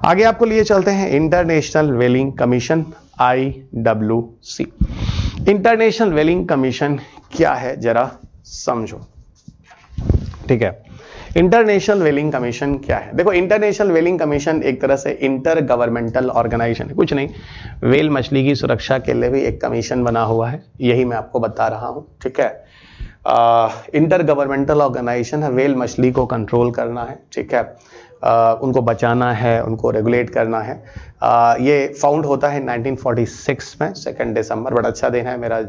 आगे आपको लिए चलते हैं इंटरनेशनल वेलिंग कमीशन, IWC। इंटरनेशनल वेलिंग कमीशन क्या है जरा समझो, ठीक है। इंटरनेशनल वेलिंग कमीशन क्या है, देखो इंटरनेशनल वेलिंग कमीशन एक तरह से इंटर गवर्नमेंटल ऑर्गेनाइजेशन है, कुछ नहीं, वेल मछली की सुरक्षा के लिए भी एक कमीशन बना हुआ है, यही मैं आपको बता रहा हूं, ठीक है। इंटर गवर्नमेंटल ऑर्गेनाइजेशन है, वेल मछली को कंट्रोल करना है, ठीक है, उनको बचाना है, उनको रेगुलेट करना है। ये फाउंड होता है 1946 में, 2 दिसंबर, बड़ा अच्छा दिन है, मेरा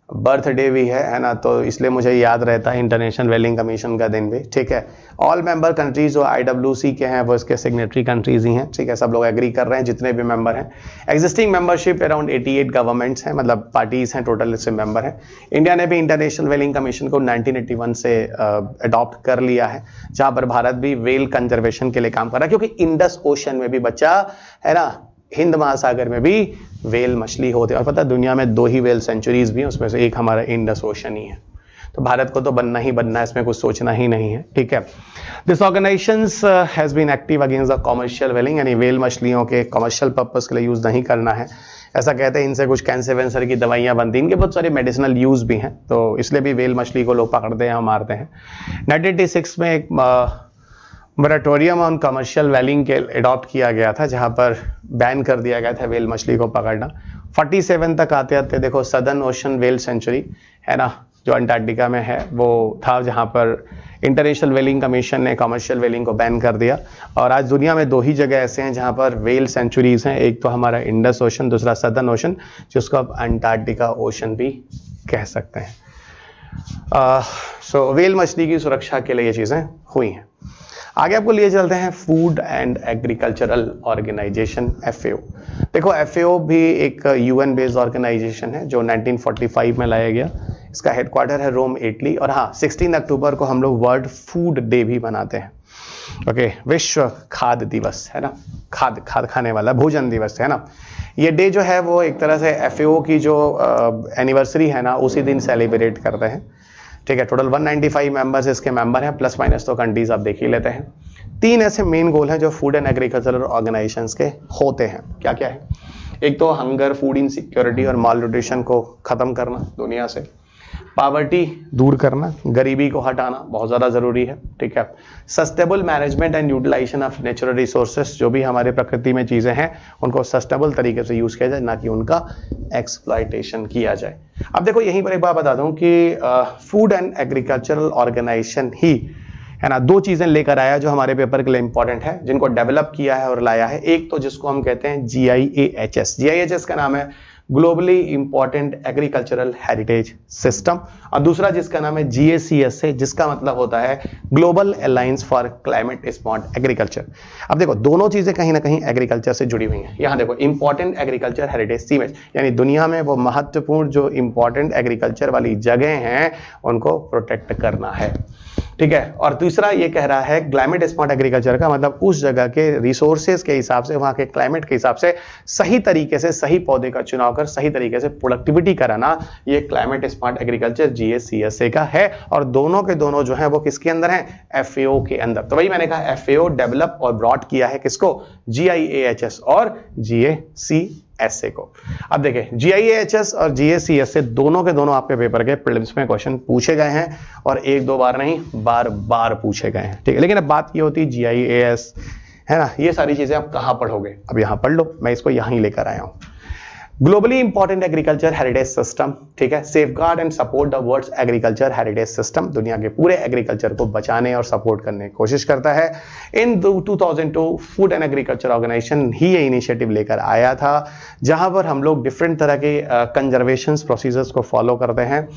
बर्थडे भी है ना, तो इसलिए मुझे याद रहता है इंटरनेशनल वेलिंग कमीशन का दिन भी, ठीक है। ऑल मेंबर कंट्रीज जो IWC के हैं वो इसके सिग्नेटरी कंट्रीज ही हैं, ठीक है, सब लोग एग्री कर रहे हैं जितने भी मेंबर हैं। एग्जिस्टिंग मेंबरशिप अराउंड 88 गवर्नमेंट्स हैं, मतलब पार्टीज हैं टोटल, इससे मेंबर हैं। इंडिया ने भी इंटरनेशनल वेलिंग कमीशन को 1981 से अडॉप्ट कर लिया है, जहां पर भारत भी वेल कंजर्वेशन के लिए काम कर रहा है, क्योंकि इंडस ओशन में भी बच्चा है ना, हिंद महासागर में भी वेल मछली होते हैं, और पता है दुनिया में 2 ही वेल सेंचुरीज भी हैं, उसमें से एक हमारा इंडस ओशन ही है। तो भारत को तो बनना ही बनना है, इसमें कुछ सोचना ही नहीं है, ठीक है। This organisation has been active against the commercial whaling, यानी वेल मछलियों के कॉमर्शियल पर्पस के लिए यूज नहीं करना है, ऐसा कहते हैं। इनसे कुछ कैंसर वैंसर की दवाइयां बनती हैं, इनके बहुत सारे मेडिसिनल यूज भी हैं, तो इसलिए भी वेल मछली को लोग पकड़ते हैं, मारते हैं। 1986 में एक मोरेटोरियम ऑन कमर्शियल वेलिंग के अडॉप्ट किया गया था, जहां पर बैन कर दिया गया था वेल मछली को पकड़ना। 47 तक आते आते देखो सदर्न ओशन वेल सेंचुरी है ना, जो अंटार्कटिका में है, वो था जहां पर इंटरनेशनल वेलिंग कमीशन ने कमर्शियल वेलिंग को बैन कर दिया। और आज दुनिया में 2 ही जगह ऐसे हैं जहां पर वेल सेंचुरीज हैं, एक तो हमारा इंडस ओशन, दूसरा सदर्न ओशन, जिसको आप अंटार्कटिका ओशन भी कह सकते हैं। सो वेल मछली की सुरक्षा के लिए ये चीजें हुई हैं। आगे आपको लिए चलते हैं food and agricultural organisation FAO। देखो FAO भी एक UN बेस्ड ऑर्गेनाइजेशन है जो 1945 में लाया गया। इसका हेडक्वार्टर है रोम, इटली। और हाँ, 16 अक्टूबर को हम लोग वर्ल्ड फूड डे भी मनाते हैं। ओके, विश्व खाद्य दिवस है ना, खाद खाने वाला भोजन दिवस है ना। ये डे जो है वो एक तरह से FAO की जो एनिवर्सरी है ना उसी दिन सेलिब्रेट करते हैं। ठीक है, टोटल 195 मेंबर्स इसके मेंबर हैं, प्लस माइनस तो कंट्रीज आप देख ही लेते हैं। 3 ऐसे मेन गोल हैं जो फूड एंड एग्रीकल्चरल ऑर्गेनाइजेशंस के होते हैं। क्या क्या है? एक तो हंगर, फूड इनसिक्योरिटी और माल न्यूट्रिशन को खत्म करना दुनिया से, पॉवर्टी दूर करना, गरीबी को हटाना बहुत ज़्यादा ज़रूरी है। ठीक है, sustainable management and utilization of natural resources, जो भी हमारे प्रकृति में चीज़ें हैं उनको सस्टेनेबल तरीके से यूज़ किया जाए, ना कि उनका एक्सप्लॉयटेशन किया जाए। अब देखो यहीं पर एक बात बता दूं कि फूड एंड एग्रीकल्चरल ऑर्गेनाइजेशन ही है ना 2 चीज़ें लेकर आया जो हमारे पेपर के लिए इंपॉर्टेंट है, जिनको डेवलप किया है और लाया है। एक तो जिसको हम कहते हैं GIAHS। GIAHS का नाम है globally important agricultural heritage system, और दूसरा जिसका नाम है GACS है, जिसका मतलब होता है global alliance for climate smart agriculture. अब देखो दोनों चीजें कहीं ना कहीं एग्रीकल्चर से जुड़ी हुई हैं। यहाँ देखो इंपॉर्टेंट एग्रीकल्चर हेरिटेज सीमेज, यानी दुनिया में वो महत्वपूर्ण जो इंपॉर्टेंट एग्रीकल्चर वाली जगह हैं उनको प्रोटेक्ट करना है। ठीक है, और दूसरा ये कह रहा है क्लाइमेट स्मार्ट एग्रीकल्चर का मतलब उस जगह के रिसोर्सेज के हिसाब से, वहां के क्लाइमेट के हिसाब से सही तरीके से सही पौधे का चुनाव कर सही तरीके से प्रोडक्टिविटी कराना, ये क्लाइमेट स्मार्ट एग्रीकल्चर GACSA का है। और दोनों के दोनों जो है वो किसके अंदर हैं? FAO के अंदर। तो वही मैंने कहा FAO डेवलप और ब्रॉड किया है किसको? GIAHS और GACSA को। अब देखिए GIAHS और GACSA दोनों के दोनों आपके पेपर के प्रीलिम्स में क्वेश्चन पूछे गए हैं, और 1-2 बार नहीं, बार पूछे गए हैं। ठीक है, लेकिन अब बात ये होती है GIAS है ना, ये सारी चीजें आप कहां पढ़ोगे? अब यहां पढ़ लो, मैं इसको यहां ही लेकर आया हूं। Globally important agriculture heritage system, ठीक है, safeguard and support the world's agriculture heritage system, दुनिया के पूरे एग्रीकल्चर को बचाने और सपोर्ट करने की कोशिश करता है। इन 2002 फूड एंड एग्रीकल्चर ऑर्गेनाइजेशन ही ये इनिशिएटिव लेकर आया था, जहां पर हम लोग डिफरेंट तरह के कंजर्वेशन प्रोसीजर्स को फॉलो करते हैं।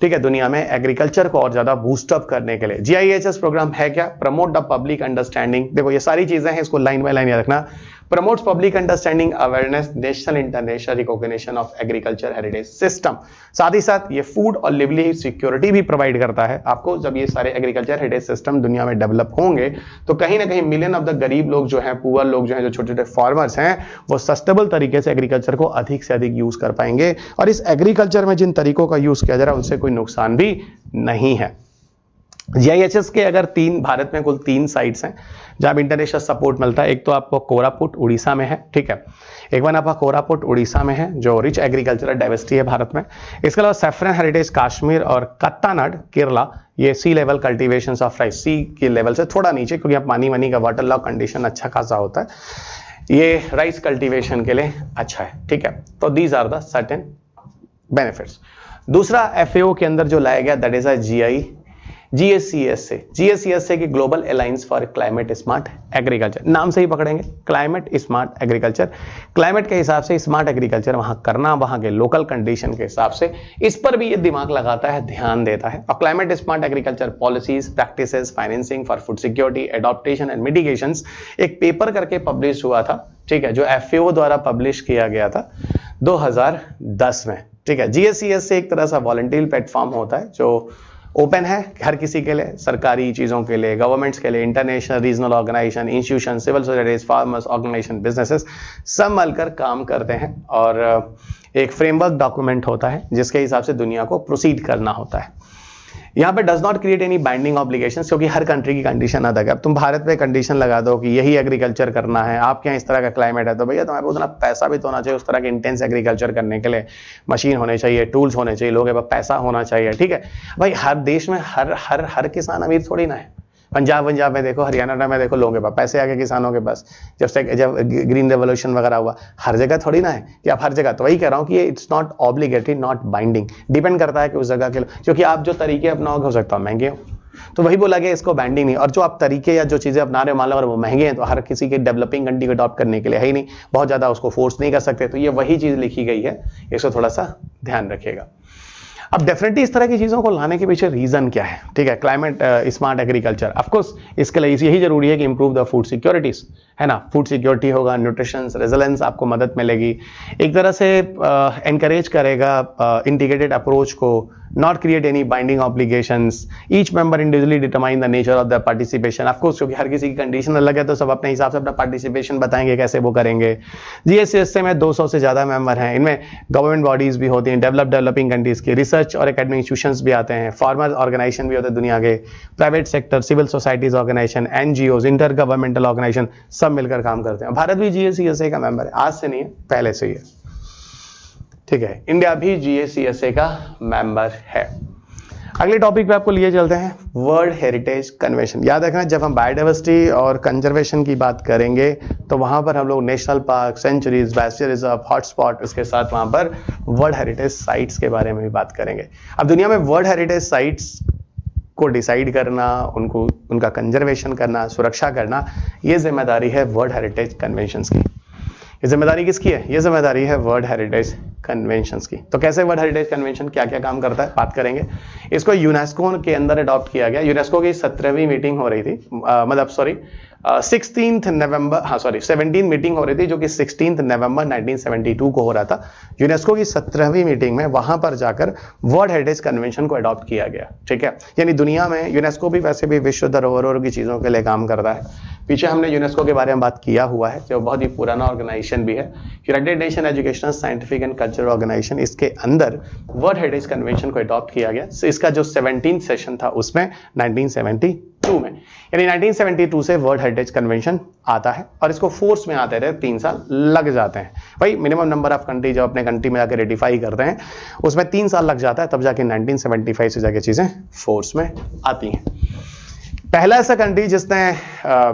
ठीक है, दुनिया में एग्रीकल्चर को और ज्यादा बूस्टअप करने के लिए GIAHS प्रोग्राम है क्या? Promote the public understanding. देखो ये सारी चीजें हैं, इसको लाइन बाय लाइन याद रखना। Promotes public understanding, awareness, national international recognition of agriculture heritage system. साथ ही साथ ये फूड और लिवलीहुड सिक्योरिटी भी प्रोवाइड करता है आपको। जब ये सारे एग्रीकल्चर हेरिटेज सिस्टम दुनिया में डेवलप होंगे तो कहीं ना कहीं मिलियन ऑफ द गरीब लोग जो हैं, पुअर लोग जो हैं, जो छोटे छोटे फार्मर्स हैं, वो सस्टेनेबल तरीके से एग्रीकल्चर को अधिक से अधिक यूज कर पाएंगे। और इस एग्रीकल्चर में जिन तरीकों का यूज किया जा रहा है उनसे कोई नुकसान भी नहीं है। GIAHS के अगर भारत में कुल 3 साइट्स हैं जहां इंटरनेशनल सपोर्ट मिलता है। एक तो आपको कोरापुट उड़ीसा में है, ठीक है, एक बार आपका कोरापुट उड़ीसा में है जो रिच एग्रीकल्चरल डाइवर्सिटी है भारत में। इसके अलावा सैफरन हेरिटेज काश्मीर और कत्तानाड केरला, ये सी लेवल कल्टीवेशन ऑफ राइस, सी के लेवल से थोड़ा नीचे, क्योंकि यहाँ पानी का वाटर लॉ कंडीशन अच्छा खासा होता है, ये राइस कल्टीवेशन के लिए अच्छा है। ठीक है, तो these are the certain benefits. दूसरा FAO के अंदर जो लाया गया दैट इज GACSA की global alliance for climate smart agriculture. नाम से ही पकड़ेंगे, क्लाइमेट स्मार्ट एग्रीकल्चर, क्लाइमेट के हिसाब से स्मार्ट एग्रीकल्चर वहां करना, वहां के लोकल कंडीशन के हिसाब से, इस पर भी ये दिमाग लगाता है, ध्यान देता है। और climate smart agriculture policies, practices, financing for food security, adaptation and mitigations एक पेपर करके पब्लिश हुआ था, ठीक है, जो FAO द्वारा पब्लिश किया गया था 2010 में। ठीक है, GACS एक तरह सा वॉलंटियर प्लेटफॉर्म होता है जो ओपन है हर किसी के लिए, सरकारी चीज़ों के लिए, गवर्नमेंट्स के लिए, international regional organization, institution, civil societies, farmers organization, businesses सब मिलकर काम करते हैं। और एक फ्रेमवर्क डॉक्यूमेंट होता है जिसके हिसाब से दुनिया को प्रोसीड करना होता है। यहाँ पे does not create any binding obligations, क्योंकि हर कंट्री की कंडीशन अलग है। अब तुम भारत में कंडीशन लगा दो कि यही एग्रीकल्चर करना है, आपके यहाँ इस तरह का क्लाइमेट है, तो भैया तुम्हारे पास उतना पैसा भी तो होना चाहिए उस तरह के इंटेंस एग्रीकल्चर करने के लिए। मशीन होने चाहिए, टूल्स होने चाहिए, लोगों के पास पैसा होना चाहिए। ठीक है भाई, हर देश में हर किसान अमीर थोड़ी ना है। पंजाब में देखो, हरियाणा में देखो, लोगों के पास पैसे आ गए किसानों के पास, जब ग्रीन रेवोल्यूशन वगैरह हुआ। हर जगह थोड़ी ना है कि आप हर जगह, तो वही कह रहा हूँ कि it's not obligatory, not binding, depend करता है कि उस जगह के, क्योंकि आप जो तरीके अपनाओगे हो सकता है महंगे हो, तो वही बोला गया इसको बाइंडिंग नहीं। और जो आप तरीके या जो चीजें अपना रहे हो मान लो अगर वो महंगे हैं तो हर किसी के डेवलपिंग कंट्री को अडॉप्ट करने के लिए है ही नहीं, बहुत ज्यादा उसको फोर्स नहीं कर सकते। तो ये वही चीज लिखी गई है, इसको थोड़ा सा ध्यान रखिएगा। अब डेफिनेटली इस तरह की चीज़ों को लाने के पीछे रीज़न क्या है, ठीक है, क्लाइमेट स्मार्ट एग्रीकल्चर, ऑफकोर्स इसके लिए यही जरूरी है कि इंप्रूव द फूड सिक्योरिटीज, है ना, फूड सिक्योरिटी होगा, न्यूट्रिशन रेजिलेंस आपको मदद मिलेगी, एक तरह से एनकरेज करेगा इंटीग्रेटेड अप्रोच को, not create any binding obligations, each member individually determine the nature of the participation, of course क्योंकि हर किसी की कंडीशन अलग है तो सब अपने हिसाब से अपना पार्टिसिपेशन बताएंगे कैसे वो करेंगे। जीएससीएसए में 200 से ज़्यादा मेंबर हैं, इनमें गवर्नमेंट बॉडीज भी होती हैं, डेवलपिंग कंट्रीज की, रिसर्च और एकेडमिक इंस्टीट्यूशंस भी आते हैं, फार्मर ऑर्गेनाइजेशन भी होते हैं दुनिया के, private sector, civil societies organization, NGOs, intergovernmental organization, सब मिलकर काम करते हैं। भारत भी जीएससीएसए का मेंबर है, आज से नहीं है, पहले से ही है, ठीक है, इंडिया भी जीएससीएसए का मेंबर है। अगले टॉपिक पे आपको लिए चलते हैं, वर्ल्ड हेरिटेज कन्वेंशन। याद रखना जब हम बायोडाइवर्सिटी और कंजर्वेशन की बात करेंगे तो वहां पर हम लोग national park, sanctuaries, biosphere reserve, hotspot, उसके साथ वहां पर वर्ल्ड हेरिटेज साइट्स के बारे में भी बात करेंगे। अब दुनिया में वर्ल्ड हेरिटेज साइट्स को डिसाइड करना, उनको उनका कंजर्वेशन करना, सुरक्षा करना, ये जिम्मेदारी है वर्ल्ड हेरिटेज कन्वेंशन की। ये जिम्मेदारी किसकी है? ये जिम्मेदारी है वर्ल्ड हेरिटेज कन्वेंशंस की। तो कैसे वर्ल्ड हेरिटेज कन्वेंशन क्या क्या काम करता है बात करेंगे। इसको यूनेस्को के अंदर अडॉप्ट किया गया। यूनेस्को की 17वीं मीटिंग हो रही थी, मतलब सॉरी 16 नवंबर, हाँ सॉरी 17 मीटिंग हो रही थी जो कि 16 नवंबर 1972 को हो रहा था। यूनेस्को की 17वीं मीटिंग में वहां पर जाकर वर्ल्ड हेरिटेज कन्वेंशन को अडॉप्ट किया गया, ठीक है। यानी दुनिया में यूनेस्को भी वैसे भी विश्व धरोहरों की चीजों के लिए काम करता है। पीछे हमने यूनेस्को के बारे में बात किया हुआ है, जो बहुत ही पुराना ऑर्गेनाइजेशन भी है, United Nation educational, scientific and cultural organization. इसके अंदर वर्ल्ड हेरिटेज कन्वेंशन को अडॉप्ट किया गया। so, इसका जो 17th सेशन था उसमें 1972 में, यानी 1972 से वर्ल्ड हेरिटेज कन्वेंशन आता है और इसको फोर्स में आते रहे 3 साल लग जाते हैं। भाई मिनिमम नंबर ऑफ कंट्री जब अपने कंट्री में जाकर रेटिफाई करते हैं उसमें 3 साल लग जाता है, तब जाके 1975 से जाके चीजें फोर्स में आती हैं। पहला ऐसा कंट्री जिसने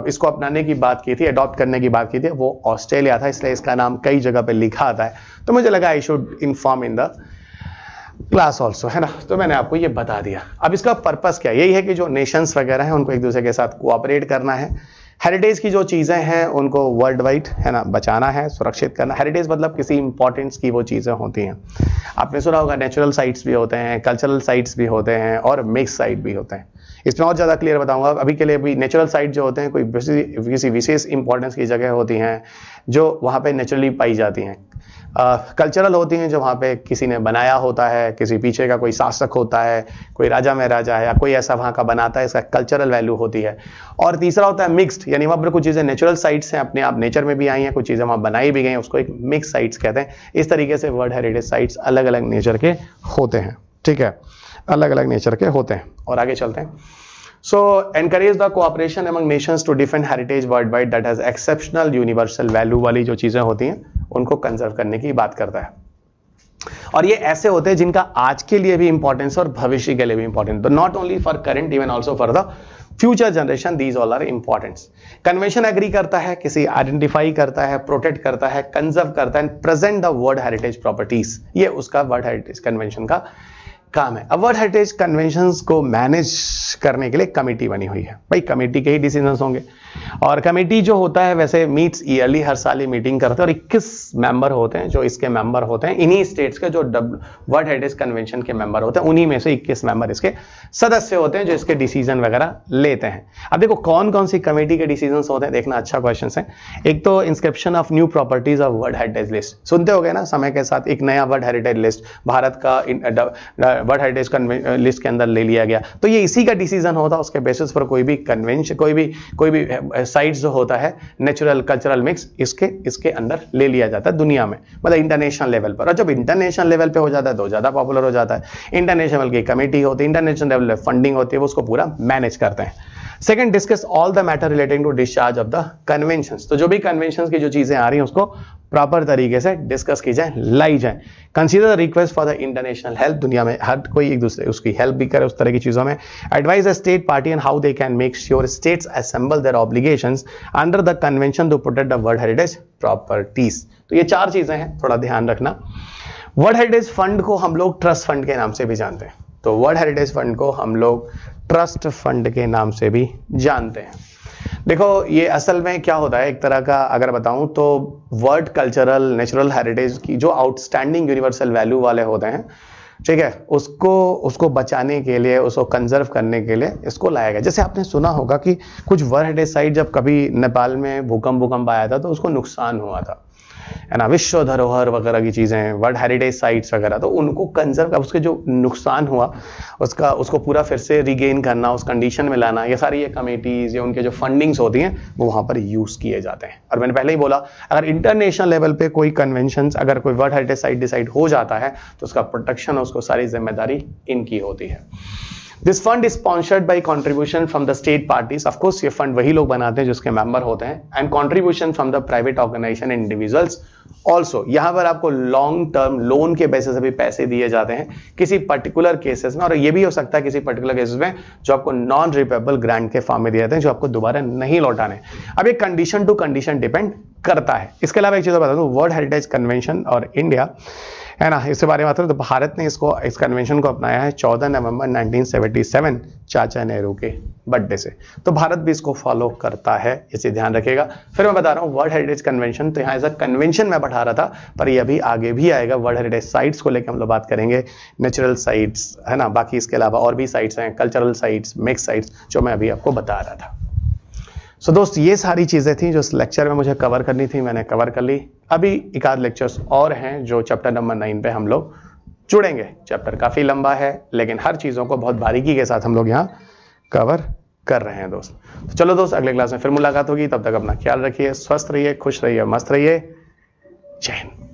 इसको अपनाने की बात की थी, अडॉप्ट करने की बात की थी, वो ऑस्ट्रेलिया था, इसलिए इसका नाम कई जगह पे लिखा आता है। तो मुझे लगा I should inform in the class also, है ना, तो मैंने आपको ये बता दिया। अब इसका पर्पस क्या है? यही है कि जो नेशंस वगैरह हैं उनको एक दूसरे के साथ कोऑपरेट करना है, हेरिटेज की जो चीज़ें हैं उनको वर्ल्ड वाइड, है ना, बचाना है, सुरक्षित करना। हेरिटेज मतलब किसी इंपॉर्टेंस की वो चीज़ें होती हैं, आपने सुना होगा नेचुरल साइट्स भी होते हैं, कल्चरल साइट्स भी होते हैं और मिक्स साइट भी होते हैं। इसमें और ज़्यादा क्लियर बताऊंगा। अभी के लिए भी नेचुरल साइट जो होते हैं कोई किसी विशेष इंपॉर्टेंस की जगह होती हैं जो वहाँ पे नेचुरली पाई जाती हैं। कल्चरल होती हैं जो वहाँ पे किसी ने बनाया होता है, किसी पीछे का कोई शासक होता है, कोई राजा में राजा है या कोई ऐसा वहाँ का बनाता है, इसका कल्चरल वैल्यू होती है। और तीसरा होता है मिक्स्ड, यानी वहाँ पर कुछ चीज़ें नेचुरल साइट्स हैं, अपने आप नेचर में भी आई हैं, कुछ चीज़ें वहाँ बनाई भी गई हैं, उसको एक मिक्स साइट्स कहते हैं। इस तरीके से वर्ल्ड हेरिटेज साइट्स अलग अलग नेचर के होते हैं, ठीक है, अलग अलग नेचर के होते हैं। और आगे चलते हैं। So encourage the cooperation among nations to defend heritage worldwide that has exceptional universal value वाली जो चीजें होती हैं उनको कंजर्व करने की बात करता है। और ये ऐसे होते हैं जिनका आज के लिए भी इंपॉर्टेंस और भविष्य के लिए भी इंपॉर्टेंट, तो not only for current even also for the future generation, these all are importants. Convention agree करता है, किसी आइडेंटिफाई करता है, प्रोटेक्ट करता है, कंजर्व करता है, present the world heritage properties, ये उसका वर्ल्ड हेरिटेज कन्वेंशन का काम है। अब वर्ल्ड हेरिटेज कन्वेंशंस को मैनेज करने के लिए कमेटी बनी हुई है। भाई कमेटी के ही डिसीजंस होंगे और कमेटी जो होता है वैसे मीट्स ईयरली, हर साल ही मीटिंग करते हैं और 21 मेंबर होते हैं जो इसके मेंबर होते हैं। इन्हीं स्टेट्स के जो वर्ल्ड हेरिटेज कन्वेंशन के मेंबर होते हैं उन्हीं में से 21 मेंबर इसके सदस्य होते हैं जो इसके डिसीजन वगैरह लेते हैं। अब देखो कौन कौन सी कमेटी के डिसीजन होते हैं, देखना अच्छा क्वेश्चन है। एक तो inscription of new properties of world heritage list, सुनते हो गए ना, समय के साथ एक नया वर्ल्ड हेरिटेज लिस्ट भारत का वर्ल्ड हेरिटेज लिस्ट के अंदर ले लिया गया, तो ये इसी का डिसीजन होता है। उसके बेसिस पर कोई भी कन्वेंशन, कोई भी साइट्स जो होता है नेचुरल कल्चरल मिक्स, इसके अंदर ले लिया जाता है दुनिया में, मतलब इंटरनेशनल लेवल पर। और जब इंटरनेशनल लेवल पे हो जाता है तो ज्यादा पॉपुलर हो जाता है। इंटरनेशनल की कमेटी होती है, इंटरनेशनल लेवल पे फंडिंग होती है, वो उसको पूरा मैनेज करते हैं। Second, discuss all the matter relating to discharge of the conventions, तो जो भी कन्वेंशंस की जो चीजें आ रही हैं उसको प्रॉपर तरीके से डिस्कस की जाए, लाई जाए। Consider the request for the international help, दुनिया में हर कोई एक दूसरे उसकी हेल्प भी करे उस तरह की चीजों में। Advise the state party and how they can make sure states assemble their obligations under the convention to protect the world heritage properties. तो ये 4 चीजें हैं, थोड़ा ध्यान रखना। वर्ल्ड हेरिटेज फंड को हम लोग ट्रस्ट फंड के नाम से भी जानते हैं, तो वर्ल्ड हेरिटेज फंड को हम लोग ट्रस्ट फंड के नाम से भी जानते हैं। देखो ये असल में क्या होता है, एक तरह का अगर बताऊं तो वर्ल्ड कल्चरल नेचुरल हेरिटेज की जो आउटस्टैंडिंग यूनिवर्सल वैल्यू वाले होते हैं, ठीक है, उसको बचाने के लिए, उसको कंजर्व करने के लिए इसको लाया गया। जैसे आपने सुना होगा कि कुछ वर्ल्ड हेरिटेज साइट जब कभी नेपाल में भूकंप आया था तो उसको नुकसान हुआ था, है ना, विश्व धरोहर वगैरह की चीज़ें, वर्ल्ड हेरिटेज साइट्स वगैरह, तो उनको कंजर्व, उसके जो नुकसान हुआ उसको पूरा फिर से रिगेन करना, उस कंडीशन में लाना, ये सारी ये कमेटीज, ये उनके जो फंडिंग्स होती हैं वो वहाँ पर यूज़ किए जाते हैं। और मैंने पहले ही बोला, अगर इंटरनेशनल लेवल पे कोई कन्वेंशन, अगर कोई वर्ल्ड हेरिटेज साइट डिसाइड हो जाता है तो उसका प्रोटेक्शन, उसको सारी जिम्मेदारी इनकी होती है। This fund is sponsored by contribution from the state parties. Of course ये फंड वही लोग बनाते हैं जिसके मेंबर होते हैं, and contribution from the private organization individuals also. यहां पर आपको लॉन्ग टर्म लोन के बेसिस पे भी पैसे दिए जाते हैं किसी पर्टिकुलर केसेस में, और ये भी हो सकता है किसी पर्टिकुलर केसेस में जो आपको नॉन रिपेबल ग्रांट के फॉर्म में दिए जाते हैं, जो आपको दोबारा नहीं लौटाने। अब ये कंडीशन टू कंडीशन डिपेंड करता है। इसके अलावा एक चीज बता दूं, वर्ल्ड हेरिटेज कन्वेंशन और इंडिया, है ना, इसके बारे में बात करें तो भारत ने इस कन्वेंशन को अपनाया है 14 नवंबर 1977 चाचा नेहरू के बर्थडे से। तो भारत भी इसको फॉलो करता है, इसे ध्यान रखिएगा। फिर मैं बता रहा हूँ वर्ल्ड हेरिटेज कन्वेंशन, तो यहाँ एज अ कन्वेंशन मैं बढ़ा रहा था, पर ये अभी आगे भी आएगा। वर्ल्ड हेरिटेज साइट्स को लेकर हम लोग बात करेंगे, नेचुरल साइट्स, है ना, बाकी इसके अलावा और भी साइट्स हैं, कल्चरल साइट्स, मिक्स साइट्स, जो मैं अभी आपको बता रहा था। सो दोस्त, ये सारी चीज़ें थी जो इस लेक्चर में मुझे कवर करनी थी, मैंने कवर कर ली। अभी एक आध लेक्चर्स और हैं जो चैप्टर नंबर 9 पे हम लोग जुड़ेंगे। चैप्टर काफ़ी लंबा है, लेकिन हर चीज़ों को बहुत बारीकी के साथ हम लोग यहाँ कवर कर रहे हैं दोस्त। तो चलो दोस्त, अगले क्लास में फिर मुलाकात होगी। तब तक अपना ख्याल रखिए, स्वस्थ रहिए, खुश रहिए, मस्त रहिए। जय हिंद।